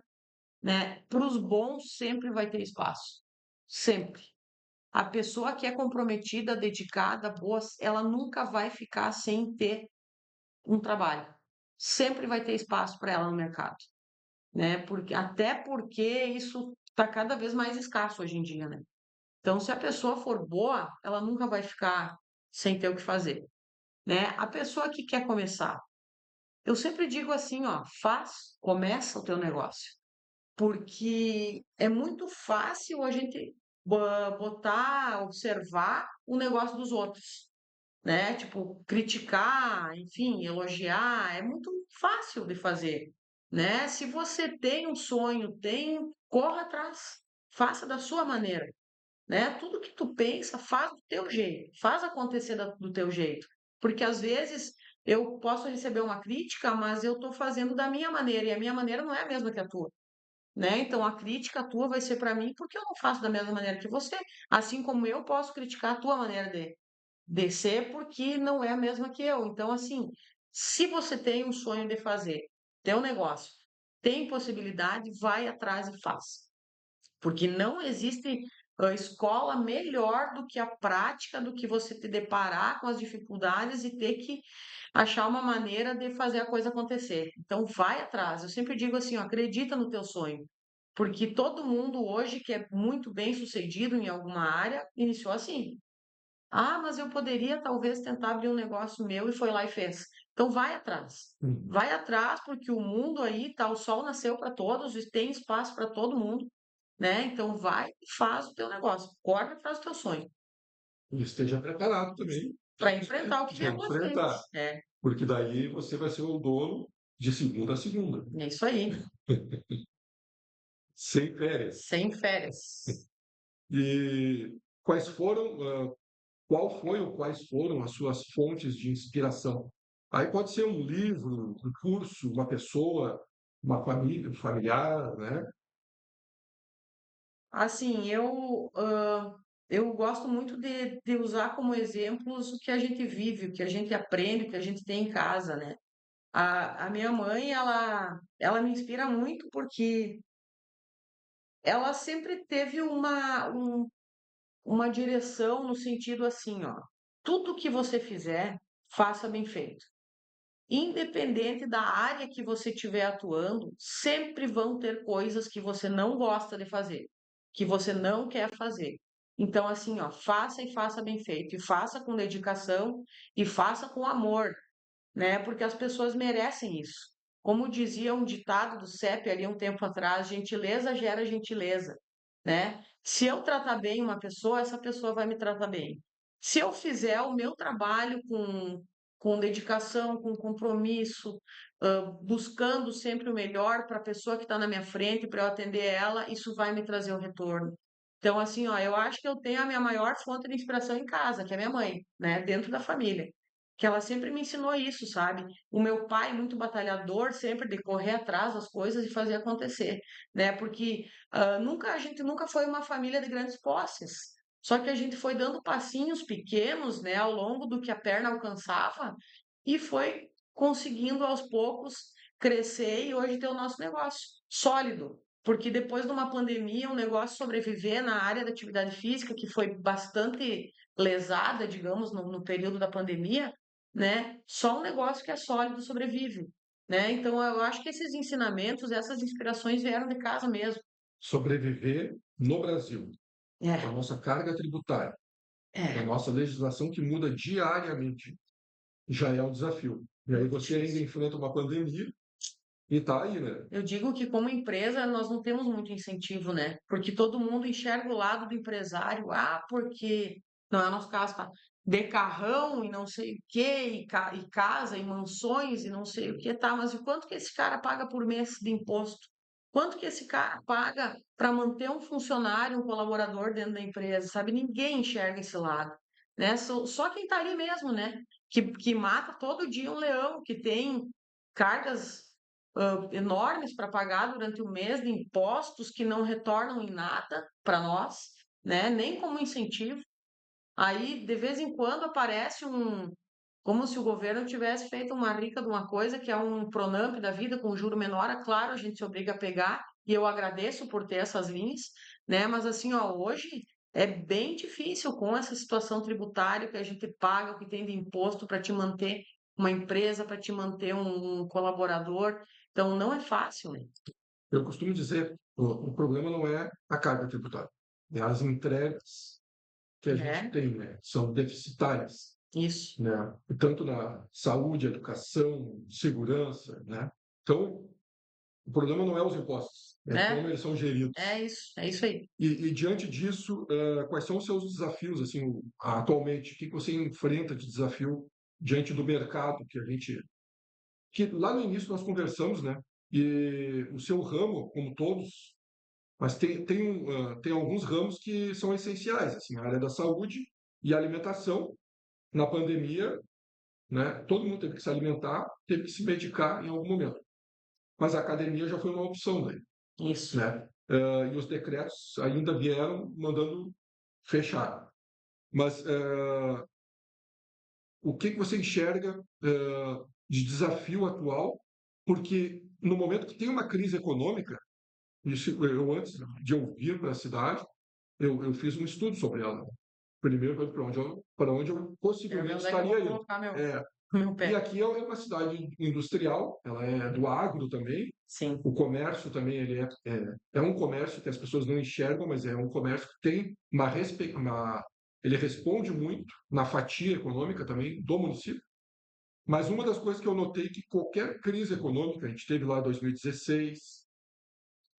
S2: né? Para os bons sempre vai ter espaço. Sempre. A pessoa que é comprometida, dedicada, boa, ela nunca vai ficar sem ter um trabalho. Sempre vai ter espaço para ela no mercado. né? Até porque isso está cada vez mais escasso hoje em dia, né? Então, se a pessoa for boa, ela nunca vai ficar sem ter o que fazer, né? A pessoa que quer começar, eu sempre digo assim, ó, começa o teu negócio, porque é muito fácil a gente botar, observar o negócio dos outros, né? Tipo, criticar, enfim, elogiar, é muito fácil de fazer, né? Se você tem um sonho, corra atrás, faça da sua maneira, né? Tudo que tu pensa, faz do teu jeito, faz acontecer do teu jeito, porque às vezes eu posso receber uma crítica, mas eu estou fazendo da minha maneira e a minha maneira não é a mesma que a tua, né? Então a crítica tua vai ser para mim porque eu não faço da mesma maneira que você, assim como eu posso criticar a tua maneira de ser porque não é a mesma que eu. Então, assim, se você tem um sonho de fazer teu negócio, tem possibilidade, vai atrás e faz. Porque não existe escola melhor do que a prática, do que você te deparar com as dificuldades e ter que achar uma maneira de fazer a coisa acontecer. Então, vai atrás. Eu sempre digo assim, ó, acredita no teu sonho. Porque todo mundo hoje que é muito bem sucedido em alguma área iniciou assim. Ah, mas eu poderia talvez tentar abrir um negócio meu e foi lá e fez. Então vai atrás.
S1: Uhum.
S2: Vai atrás porque o mundo aí tá, o sol nasceu para todos e tem espaço para todo mundo, né? Então vai e faz o teu negócio. Corre atrás do teu sonho
S1: E esteja preparado também
S2: para enfrentar o que
S1: para
S2: vier pela
S1: enfrentar,
S2: frente. É,
S1: porque daí você vai ser o dono de segunda a segunda,
S2: é isso aí.
S1: sem férias.
S2: Sem férias.
S1: E quais foram, qual foi ou quais foram as suas fontes de inspiração? Aí pode ser um livro, um curso, uma pessoa, uma família, um familiar, né?
S2: Assim, eu gosto muito de usar como exemplos o que a gente vive, o que a gente aprende, o que a gente tem em casa, né? A minha mãe, ela me inspira muito porque ela sempre teve uma direção no sentido assim, ó, tudo que você fizer, faça bem feito. Independente da área que você estiver atuando, sempre vão ter coisas que você não gosta de fazer, que você não quer fazer. Então, assim, ó, faça e faça bem feito, e faça com dedicação, e faça com amor, né? Porque as pessoas merecem isso. Como dizia um ditado do CEP ali um tempo atrás, gentileza gera gentileza, né? Se eu tratar bem uma pessoa, essa pessoa vai me tratar bem. Se eu fizer o meu trabalho com dedicação, com compromisso, buscando sempre o melhor para a pessoa que está na minha frente, para eu atender ela, isso vai me trazer um retorno. Então, assim, ó, eu acho que eu tenho a minha maior fonte de inspiração em casa, que é minha mãe, né? Dentro da família que ela sempre me ensinou isso, sabe? O meu pai, muito batalhador, sempre de correr atrás das coisas e fazer acontecer, né? Porque a gente nunca foi uma família de grandes posses. Só que a gente foi dando passinhos pequenos, né, ao longo do que a perna alcançava e foi conseguindo aos poucos crescer e hoje ter o nosso negócio sólido. Porque depois de uma pandemia, um negócio sobreviver na área da atividade física, que foi bastante lesada, digamos, no período da pandemia, né? Só um negócio que é sólido sobrevive, né? Então eu acho que esses ensinamentos, essas inspirações vieram de casa mesmo.
S1: Sobreviver no Brasil, com a
S2: É,
S1: nossa carga tributária, com a
S2: é,
S1: nossa legislação que muda diariamente, já é um desafio. E aí
S2: muito
S1: você ainda
S2: difícil.
S1: enfrenta uma pandemia e está aí, né?
S2: Eu digo que como empresa nós não temos muito incentivo, né? Porque todo mundo enxerga o lado do empresário, porque não é o nosso caso, tá? De carrão e não sei o quê, e casa e mansões e não sei o que, tá? Mas o quanto que esse cara paga por mês de imposto? Quanto que esse cara paga para manter um funcionário, um colaborador dentro da empresa, sabe? Ninguém enxerga esse lado, né? Só quem tá ali mesmo, né? Que mata todo dia um leão, que tem cargas enormes para pagar durante o mês de impostos que não retornam em nada para nós, né? Nem como incentivo. Aí, de vez em quando, aparece como se o governo tivesse feito uma rica de uma coisa que é um Pronamp da vida com juro menor. É claro, a gente se obriga a pegar e eu agradeço por ter essas linhas, né? Mas assim, ó, hoje é bem difícil com essa situação tributária que a gente paga, o que tem de imposto para te manter uma empresa, para te manter um colaborador. Então, não é fácil, né?
S1: Eu costumo dizer, o problema não é a carga tributária, é as entregas que a gente
S2: É,
S1: tem, né? São deficitárias,
S2: isso.
S1: né? Tanto na saúde, educação, segurança, né? Então, o problema não é os impostos, é como
S2: É,
S1: eles são geridos.
S2: é isso aí.
S1: E diante disso, quais são os seus desafios, assim, atualmente? O que que você enfrenta de desafio diante do mercado que lá no início nós conversamos, né? E o seu ramo, como todos, mas tem alguns ramos que são essenciais, assim, a área da saúde e alimentação. Na pandemia, né? Todo mundo teve que se alimentar, teve que se medicar em algum momento. Mas a academia já foi uma opção daí,
S2: Isso.
S1: né? E os decretos ainda vieram mandando fechar. Mas o que que você enxerga de desafio atual? Porque no momento que tem uma crise econômica, isso eu antes de eu vir para a cidade, eu fiz um estudo sobre ela. Primeiro, para onde eu
S2: Quero ver
S1: possivelmente
S2: onde é que eu vou
S1: estaria indo.
S2: colocar
S1: É,
S2: meu
S1: e
S2: pé.
S1: aqui é uma cidade industrial, ela é do agro também.
S2: Sim.
S1: O comércio também é um comércio que as pessoas não enxergam, mas é um comércio que tem ele responde muito na fatia econômica também do município. Mas uma das coisas que eu notei que qualquer crise econômica, a gente teve lá em 2016,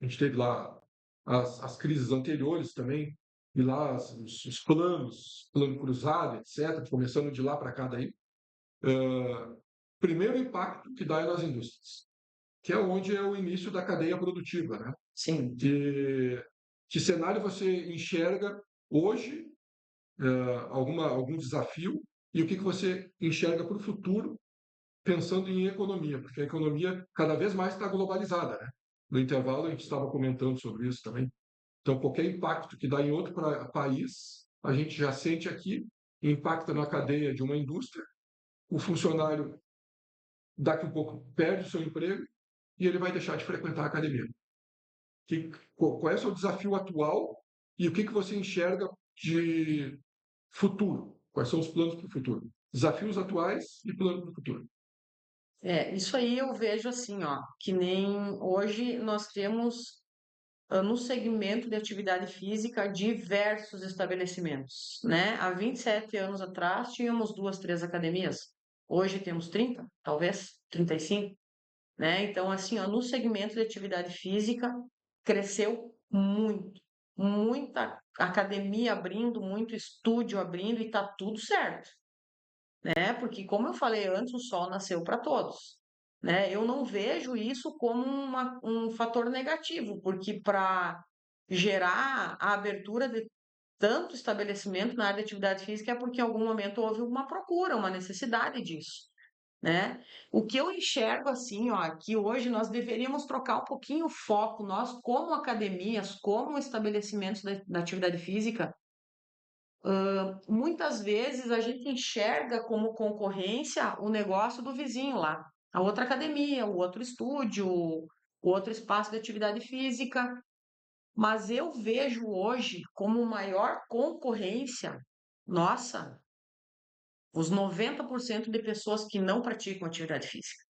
S1: a gente teve lá as crises anteriores também, e lá os planos, plano cruzado, etc., começando de lá para cá daí. Primeiro impacto que dá é nas indústrias, que é onde é o início da cadeia produtiva, né?
S2: Sim.
S1: Que cenário você enxerga hoje, algum desafio, e o que que você enxerga para o futuro, pensando em economia, porque a economia cada vez mais está globalizada, né? No intervalo a gente estava comentando sobre isso também. Então, qualquer impacto que dá em outro país, a gente já sente aqui, impacta na cadeia de uma indústria, o funcionário daqui a pouco perde o seu emprego e ele vai deixar de frequentar a academia. Qual é o seu desafio atual e o que que você enxerga de futuro? Quais são os planos para o futuro? Desafios atuais e planos para o futuro.
S2: Isso aí eu vejo assim, ó, que nem hoje nós temos no segmento de atividade física diversos estabelecimentos, né? Há 27 anos atrás tínhamos duas, três academias. Hoje temos 30, talvez 35, né? Então, assim, ó, no segmento de atividade física cresceu muito, muita academia abrindo, muito estúdio abrindo e tá tudo certo, né? Porque, como eu falei antes, o sol nasceu para todos, né? Eu não vejo isso como um fator negativo, porque para gerar a abertura de tanto estabelecimento na área de atividade física é porque em algum momento houve uma procura, uma necessidade disso, né? O que eu enxergo assim, ó, que hoje nós deveríamos trocar um pouquinho o foco, nós como academias, como estabelecimentos da atividade física, muitas vezes a gente enxerga como concorrência o negócio do vizinho lá, a outra academia, o outro estúdio, o outro espaço de atividade física, mas eu vejo hoje como maior concorrência, nossa, os 90% de pessoas que não praticam atividade física.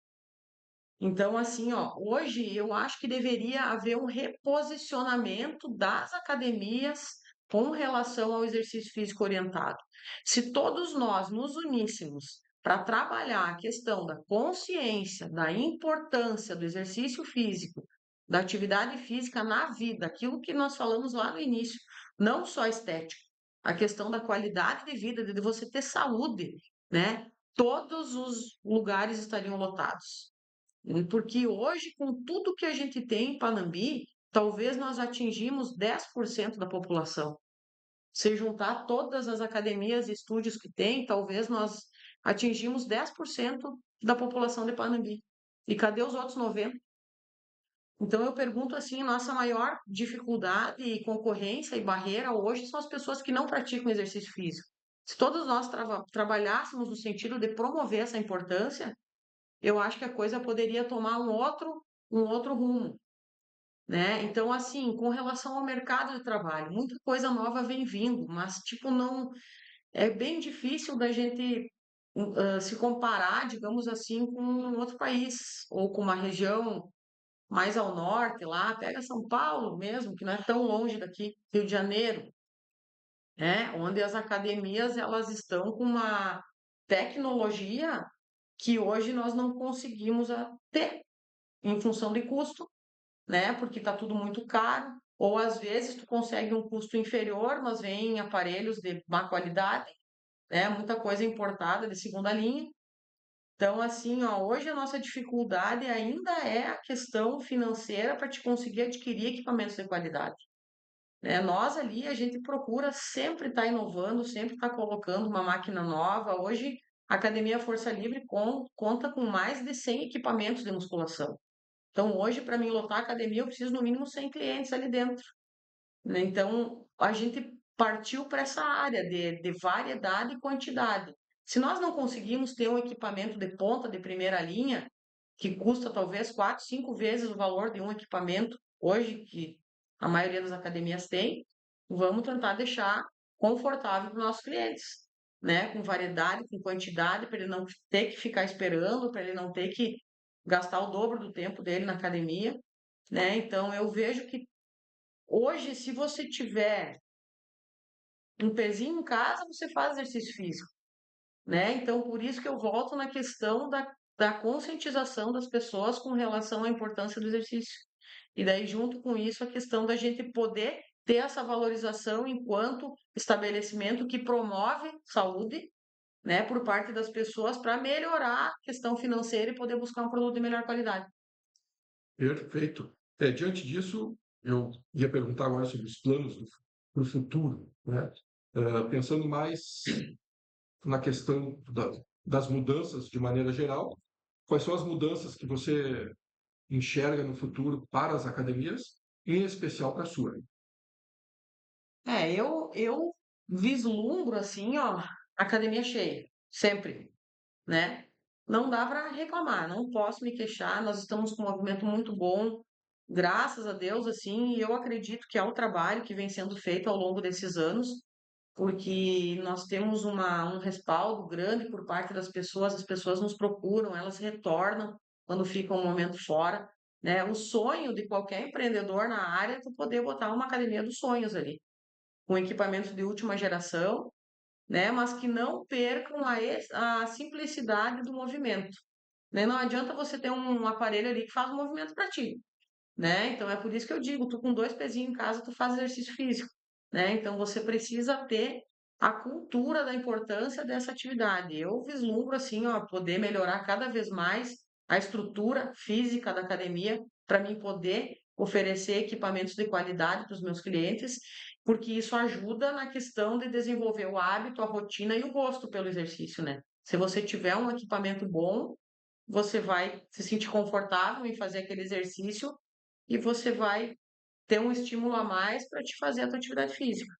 S2: Então, assim, ó, hoje eu acho que deveria haver um reposicionamento das academias com relação ao exercício físico orientado. Se todos nós nos uníssemos para trabalhar a questão da consciência, da importância do exercício físico, da atividade física na vida, aquilo que nós falamos lá no início, não só estética, a questão da qualidade de vida, de você ter saúde, né? Todos os lugares estariam lotados. Porque hoje, com tudo que a gente tem em Panambi, talvez nós atingimos 10% da população. Se juntar todas as academias e estúdios que tem, talvez nós atingimos 10% da população de Panambi. E cadê os outros 90%? Então eu pergunto assim, nossa maior dificuldade e concorrência e barreira hoje são as pessoas que não praticam exercício físico. Se todos nós trabalhássemos no sentido de promover essa importância, eu acho que a coisa poderia tomar um outro rumo, né? Então, assim, com relação ao mercado de trabalho, muita coisa nova vem vindo, mas, tipo, não é bem difícil da gente se comparar, digamos assim, com um outro país ou com uma região. mais ao norte lá, pega São Paulo mesmo, que não é tão longe daqui, Rio de Janeiro, né? Onde as academias elas estão com uma tecnologia que hoje nós não conseguimos ter em função de custo, né? Porque está tudo muito caro, ou às vezes tu consegue um custo inferior, mas vem aparelhos de má qualidade, né? Muita coisa importada de segunda linha. Então, assim, ó, hoje a nossa dificuldade ainda é a questão financeira para te conseguir adquirir equipamentos de qualidade, né? Nós ali, a gente procura sempre estar inovando, sempre estar colocando uma máquina nova. Hoje, a Academia Força Livre conta com mais de 100 equipamentos de musculação. Então, hoje, para mim lotar a academia, eu preciso no mínimo 100 clientes ali dentro, né? Então, a gente partiu para essa área de variedade e quantidade. Se nós não conseguimos ter um equipamento de ponta, de primeira linha, que custa talvez 4, 5 vezes o valor de um equipamento hoje, que a maioria das academias tem, vamos tentar deixar confortável para os nossos clientes, né? Com variedade, com quantidade, para ele não ter que ficar esperando, para ele não ter que gastar o dobro do tempo dele na academia, né? Então, eu vejo que hoje, se você tiver um pezinho em casa, você faz exercício físico, né? Então, por isso que eu volto na questão da conscientização das pessoas com relação à importância do exercício. E daí, junto com isso, a questão da gente poder ter essa valorização enquanto estabelecimento que promove saúde, né, por parte das pessoas para melhorar a questão financeira e poder buscar um produto de melhor qualidade.
S1: Perfeito. Diante disso, eu ia perguntar agora sobre os planos para o futuro, né? Pensando mais na questão das mudanças de maneira geral, quais são as mudanças que você enxerga no futuro para as academias, em especial para a sua?
S2: Eu vislumbro assim, ó, academia cheia, sempre, né? Não dá para reclamar, não posso me queixar. Nós estamos com um movimento muito bom, graças a Deus, assim, e eu acredito que é o trabalho que vem sendo feito ao longo desses anos, porque nós temos um respaldo grande por parte das pessoas, as pessoas nos procuram, elas retornam quando ficam um momento fora, né? O sonho de qualquer empreendedor na área é tu poder botar uma academia dos sonhos ali, com equipamentos de última geração, né? Mas que não percam a simplicidade do movimento, né? Não adianta você ter um aparelho ali que faz o movimento para ti, né? Então é por isso que eu digo, tu com dois pezinhos em casa, tu faz exercício físico, né? Então você precisa ter a cultura da importância dessa atividade. Eu vislumbro assim, ó, poder melhorar cada vez mais a estrutura física da academia para mim poder oferecer equipamentos de qualidade para os meus clientes, porque isso ajuda na questão de desenvolver o hábito, a rotina e o gosto pelo exercício, né? Se você tiver um equipamento bom, você vai se sentir confortável em fazer aquele exercício e você vai ter um estímulo a mais para te fazer a tua atividade física.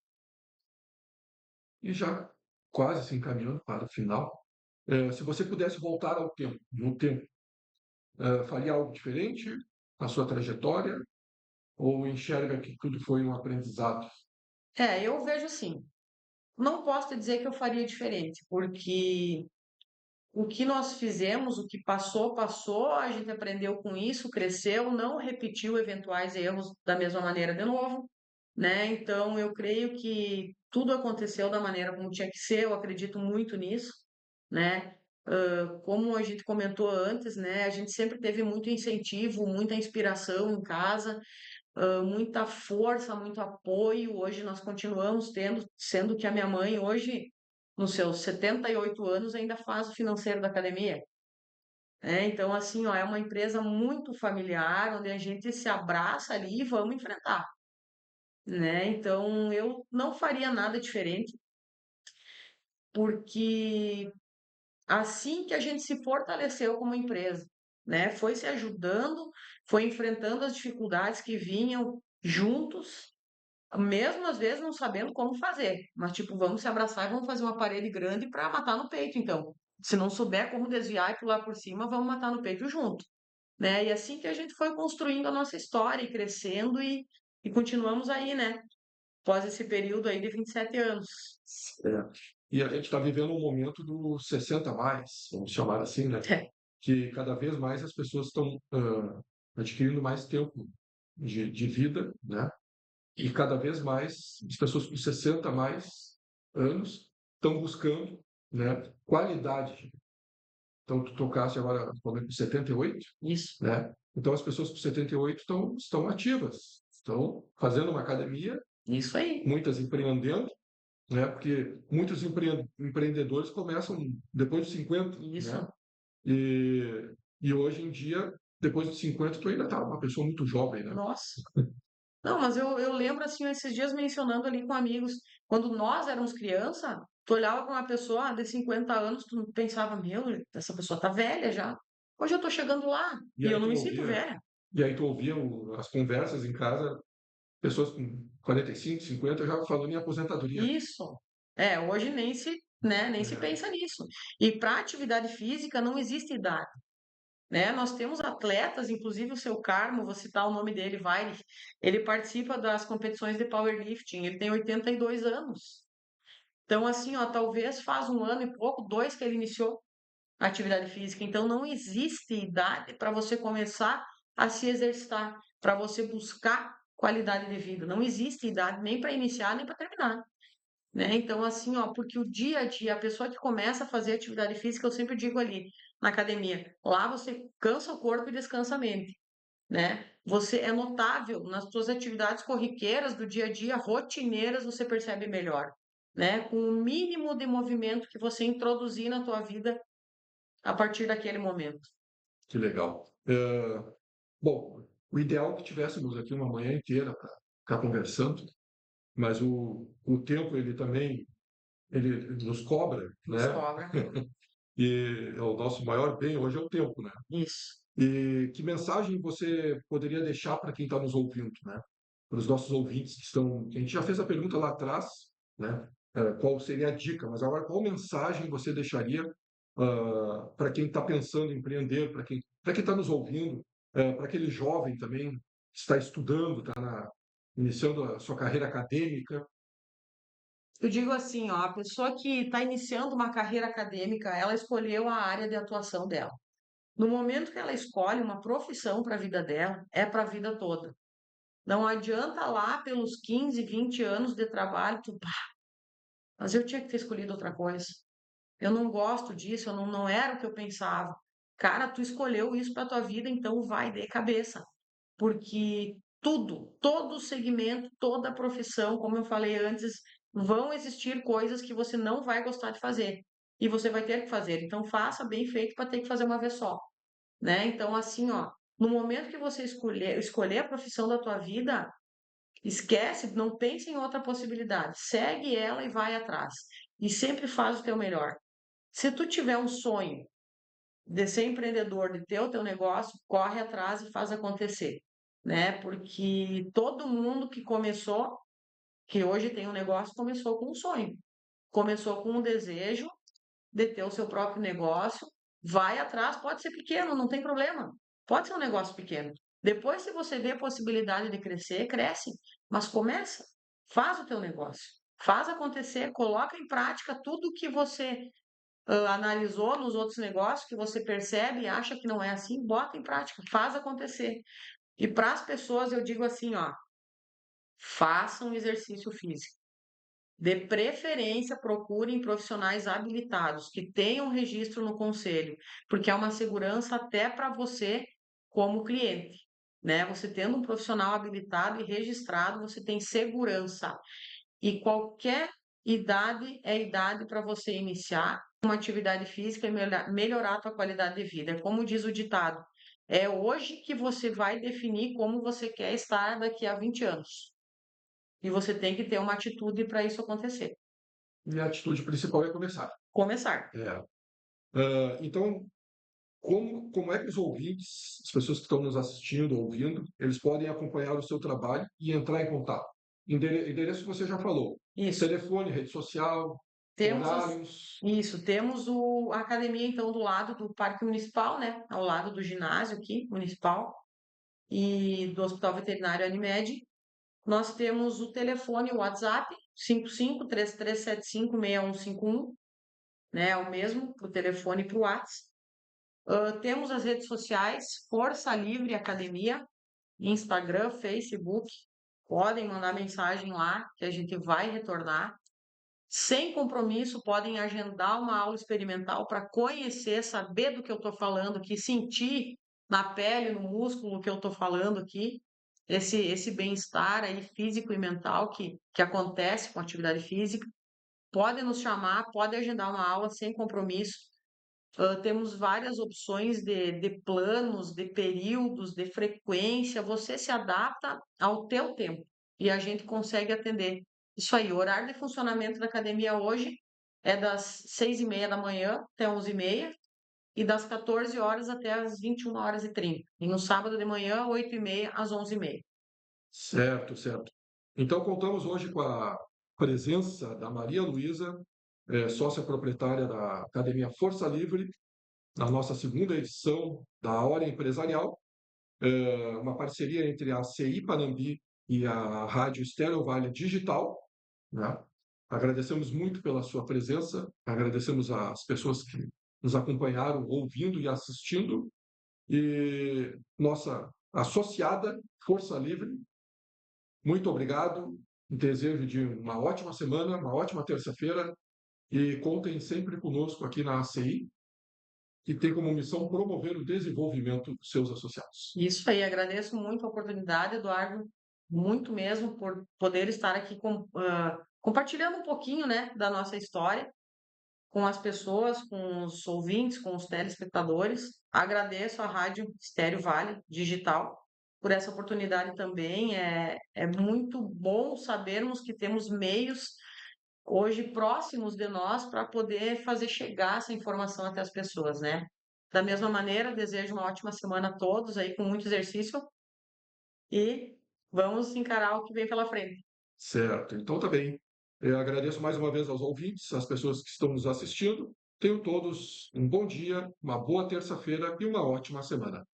S1: E já quase se encaminhando para o final, se você pudesse voltar ao tempo, no tempo, faria algo diferente na sua trajetória ou enxerga que tudo foi um aprendizado?
S2: Eu vejo assim, não posso te dizer que eu faria diferente, porque o que nós fizemos, o que passou, passou, a gente aprendeu com isso, cresceu, não repetiu eventuais erros da mesma maneira de novo, né? Então, eu creio que tudo aconteceu da maneira como tinha que ser, eu acredito muito nisso, né? Como a gente comentou antes, né? A gente sempre teve muito incentivo, muita inspiração em casa, muita força, muito apoio. Hoje nós continuamos tendo, sendo que a minha mãe hoje, nos seus 78 anos, ainda faz o financeiro da academia. Então, assim, ó, é uma empresa muito familiar, onde a gente se abraça ali e vamos enfrentar, né? Então, eu não faria nada diferente, porque assim que a gente se fortaleceu como empresa, né? Foi se ajudando, foi enfrentando as dificuldades que vinham juntos, mesmo às vezes não sabendo como fazer, mas tipo, vamos se abraçar e vamos fazer uma parede grande para matar no peito, então. Se não souber como desviar e pular por cima, vamos matar no peito junto, né? E assim que a gente foi construindo a nossa história e crescendo e continuamos aí, né? Após esse período aí de 27 anos.
S1: É. E a gente está vivendo um momento do 60 mais, vamos chamar assim, né? Que cada vez mais as pessoas estão adquirindo mais tempo de vida, né? E cada vez mais as pessoas com 60 a mais anos estão buscando, né, qualidade. Então, tu tocasse agora com 78,
S2: Isso,
S1: né? Então, as pessoas com 78 estão ativas, estão fazendo uma academia,
S2: isso aí,
S1: muitas empreendendo, né? Porque muitos empreendedores começam depois dos 50,
S2: isso.
S1: né? E hoje em dia, depois dos 50, tu ainda está uma pessoa muito jovem, né?
S2: Nossa. Não, mas eu lembro assim, esses dias mencionando ali com amigos, quando nós éramos criança, tu olhava para uma pessoa de 50 anos, tu pensava, meu, essa pessoa tá velha já. Hoje eu tô chegando lá
S1: E
S2: e eu
S1: aí
S2: não
S1: tu
S2: me sinto
S1: ouvia,
S2: velha.
S1: e aí tu ouvia as conversas em casa, pessoas com 45, 50 já falando em aposentadoria.
S2: Isso. É, hoje nem se, né, nem se
S1: É,
S2: pensa nisso. E para atividade física não existe idade, né? Nós temos atletas, inclusive o seu Carmo, vou citar o nome dele, vai, ele participa das competições de powerlifting, ele tem 82 anos. Então, assim, ó, talvez faz um ano e pouco, dois que ele iniciou a atividade física. Então, não existe idade para você começar a se exercitar, para você buscar qualidade de vida. Não existe idade nem para iniciar, nem para terminar. Né? Então, assim, ó, porque o dia a dia, a pessoa que começa a fazer atividade física, eu sempre digo ali na academia, lá você cansa o corpo e descansa a mente, né? Você é notável nas suas atividades corriqueiras do dia a dia, rotineiras, você percebe melhor, né? Com o mínimo de movimento que você introduzir na tua vida a partir daquele momento.
S1: que legal. Bom, o ideal é que tivéssemos aqui uma manhã inteira para ficar conversando, mas o tempo ele também ele nos cobra,
S2: Nos
S1: né?
S2: cobra.
S1: E é o nosso maior bem hoje é o tempo, né?
S2: Isso.
S1: E que mensagem você poderia deixar para quem está nos ouvindo, né? Para os nossos ouvintes que estão. A gente já fez a pergunta lá atrás, né? Qual seria a dica? Mas agora, qual mensagem você deixaria para quem está pensando em empreender, para quem está nos ouvindo, para aquele jovem também que está estudando, está iniciando a sua carreira acadêmica?
S2: Eu digo assim, ó, a pessoa que está iniciando uma carreira acadêmica, ela escolheu a área de atuação dela. No momento que ela escolhe uma profissão para a vida dela, é para a vida toda. Não adianta lá pelos 15, 20 anos de trabalho, tu, "Pá, mas eu tinha que ter escolhido outra coisa. Eu não gosto disso, eu não era o que eu pensava. Cara, tu escolheu isso para tua vida, então vai de cabeça. Porque tudo, todo segmento, toda profissão, como eu falei antes, vão existir coisas que você não vai gostar de fazer. E você vai ter que fazer. Então faça bem feito para ter que fazer uma vez só, né? Então, assim, ó, no momento que você escolher a profissão da tua vida, esquece, não pense em outra possibilidade. Segue ela e vai atrás. E sempre faz o teu melhor. Se tu tiver um sonho de ser empreendedor, de ter o teu negócio, corre atrás e faz acontecer, né? Porque todo mundo que começou, que hoje tem um negócio, começou com um sonho. Começou com um desejo de ter o seu próprio negócio, vai atrás, pode ser pequeno, não tem problema. Pode ser um negócio pequeno. Depois, se você vê a possibilidade de crescer, cresce. Mas começa, faz o teu negócio. Faz acontecer, coloca em prática tudo que você analisou nos outros negócios, que você percebe e acha que não é assim, bota em prática, faz acontecer. E para as pessoas eu digo assim, ó, façam exercício físico. De preferência, procurem profissionais habilitados, que tenham registro no conselho, porque é uma segurança até para você como cliente, né? Você tendo um profissional habilitado e registrado, você tem segurança. E qualquer idade é idade para você iniciar uma atividade física e melhorar a tua qualidade de vida. É como diz o ditado, é hoje que você vai definir como você quer estar daqui a 20 anos. E você tem que ter uma atitude para isso acontecer.
S1: E a atitude principal é começar.
S2: Começar.
S1: É. Então, como é que os ouvintes, as pessoas que estão nos assistindo, ouvindo, eles podem acompanhar o seu trabalho e entrar em contato? Endereço você já falou.
S2: Isso.
S1: Telefone, rede social,
S2: Temos
S1: horários.
S2: isso, temos a academia então do lado do Parque Municipal, né? Ao lado do ginásio aqui, municipal, e do Hospital Veterinário Animed. Nós temos o telefone, o WhatsApp, 55-3375-6151, né? É o mesmo para o telefone e para o WhatsApp. Temos as redes sociais, Força Livre Academia, Instagram, Facebook. Podem mandar mensagem lá que a gente vai retornar. Sem compromisso, podem agendar uma aula experimental para conhecer, saber do que eu estou falando aqui, sentir na pele, no músculo o que eu estou falando aqui, esse bem-estar aí físico e mental que acontece com a atividade física. Podem nos chamar, podem agendar uma aula sem compromisso. Temos várias opções de planos, de períodos, de frequência. Você se adapta ao teu tempo e a gente consegue atender. Isso aí, o horário de funcionamento da academia hoje é das 6h30 da manhã até 11h30 e das 14 horas até as 21h30. E no sábado de manhã, 8h30 às 11h30.
S1: Certo, certo. Então, contamos hoje com a presença da Maria Luísa, sócia proprietária da Academia Força Livre, na nossa segunda edição da Hora Empresarial, uma parceria entre a CI Panambi e a Rádio Estéreo Vale Digital, né? Agradecemos muito pela sua presença, agradecemos às pessoas que nos acompanharam ouvindo e assistindo, e nossa associada Força Livre, muito obrigado, desejo de uma ótima semana, uma ótima terça-feira, e contem sempre conosco aqui na ACI, que tem como missão promover o desenvolvimento dos seus associados.
S2: Isso aí, agradeço muito a oportunidade, Eduardo, muito mesmo por poder estar aqui compartilhando um pouquinho, né, da nossa história com as pessoas, com os ouvintes, com os telespectadores. Agradeço à Rádio Estéreo Vale Digital por essa oportunidade também. É muito bom sabermos que temos meios hoje próximos de nós para poder fazer chegar essa informação até as pessoas, né? Da mesma maneira, desejo uma ótima semana a todos aí com muito exercício e vamos encarar o que vem pela frente.
S1: Certo, então tá bem. Eu agradeço mais uma vez aos ouvintes, às pessoas que estão nos assistindo. Tenham todos um bom dia, uma boa terça-feira e uma ótima semana.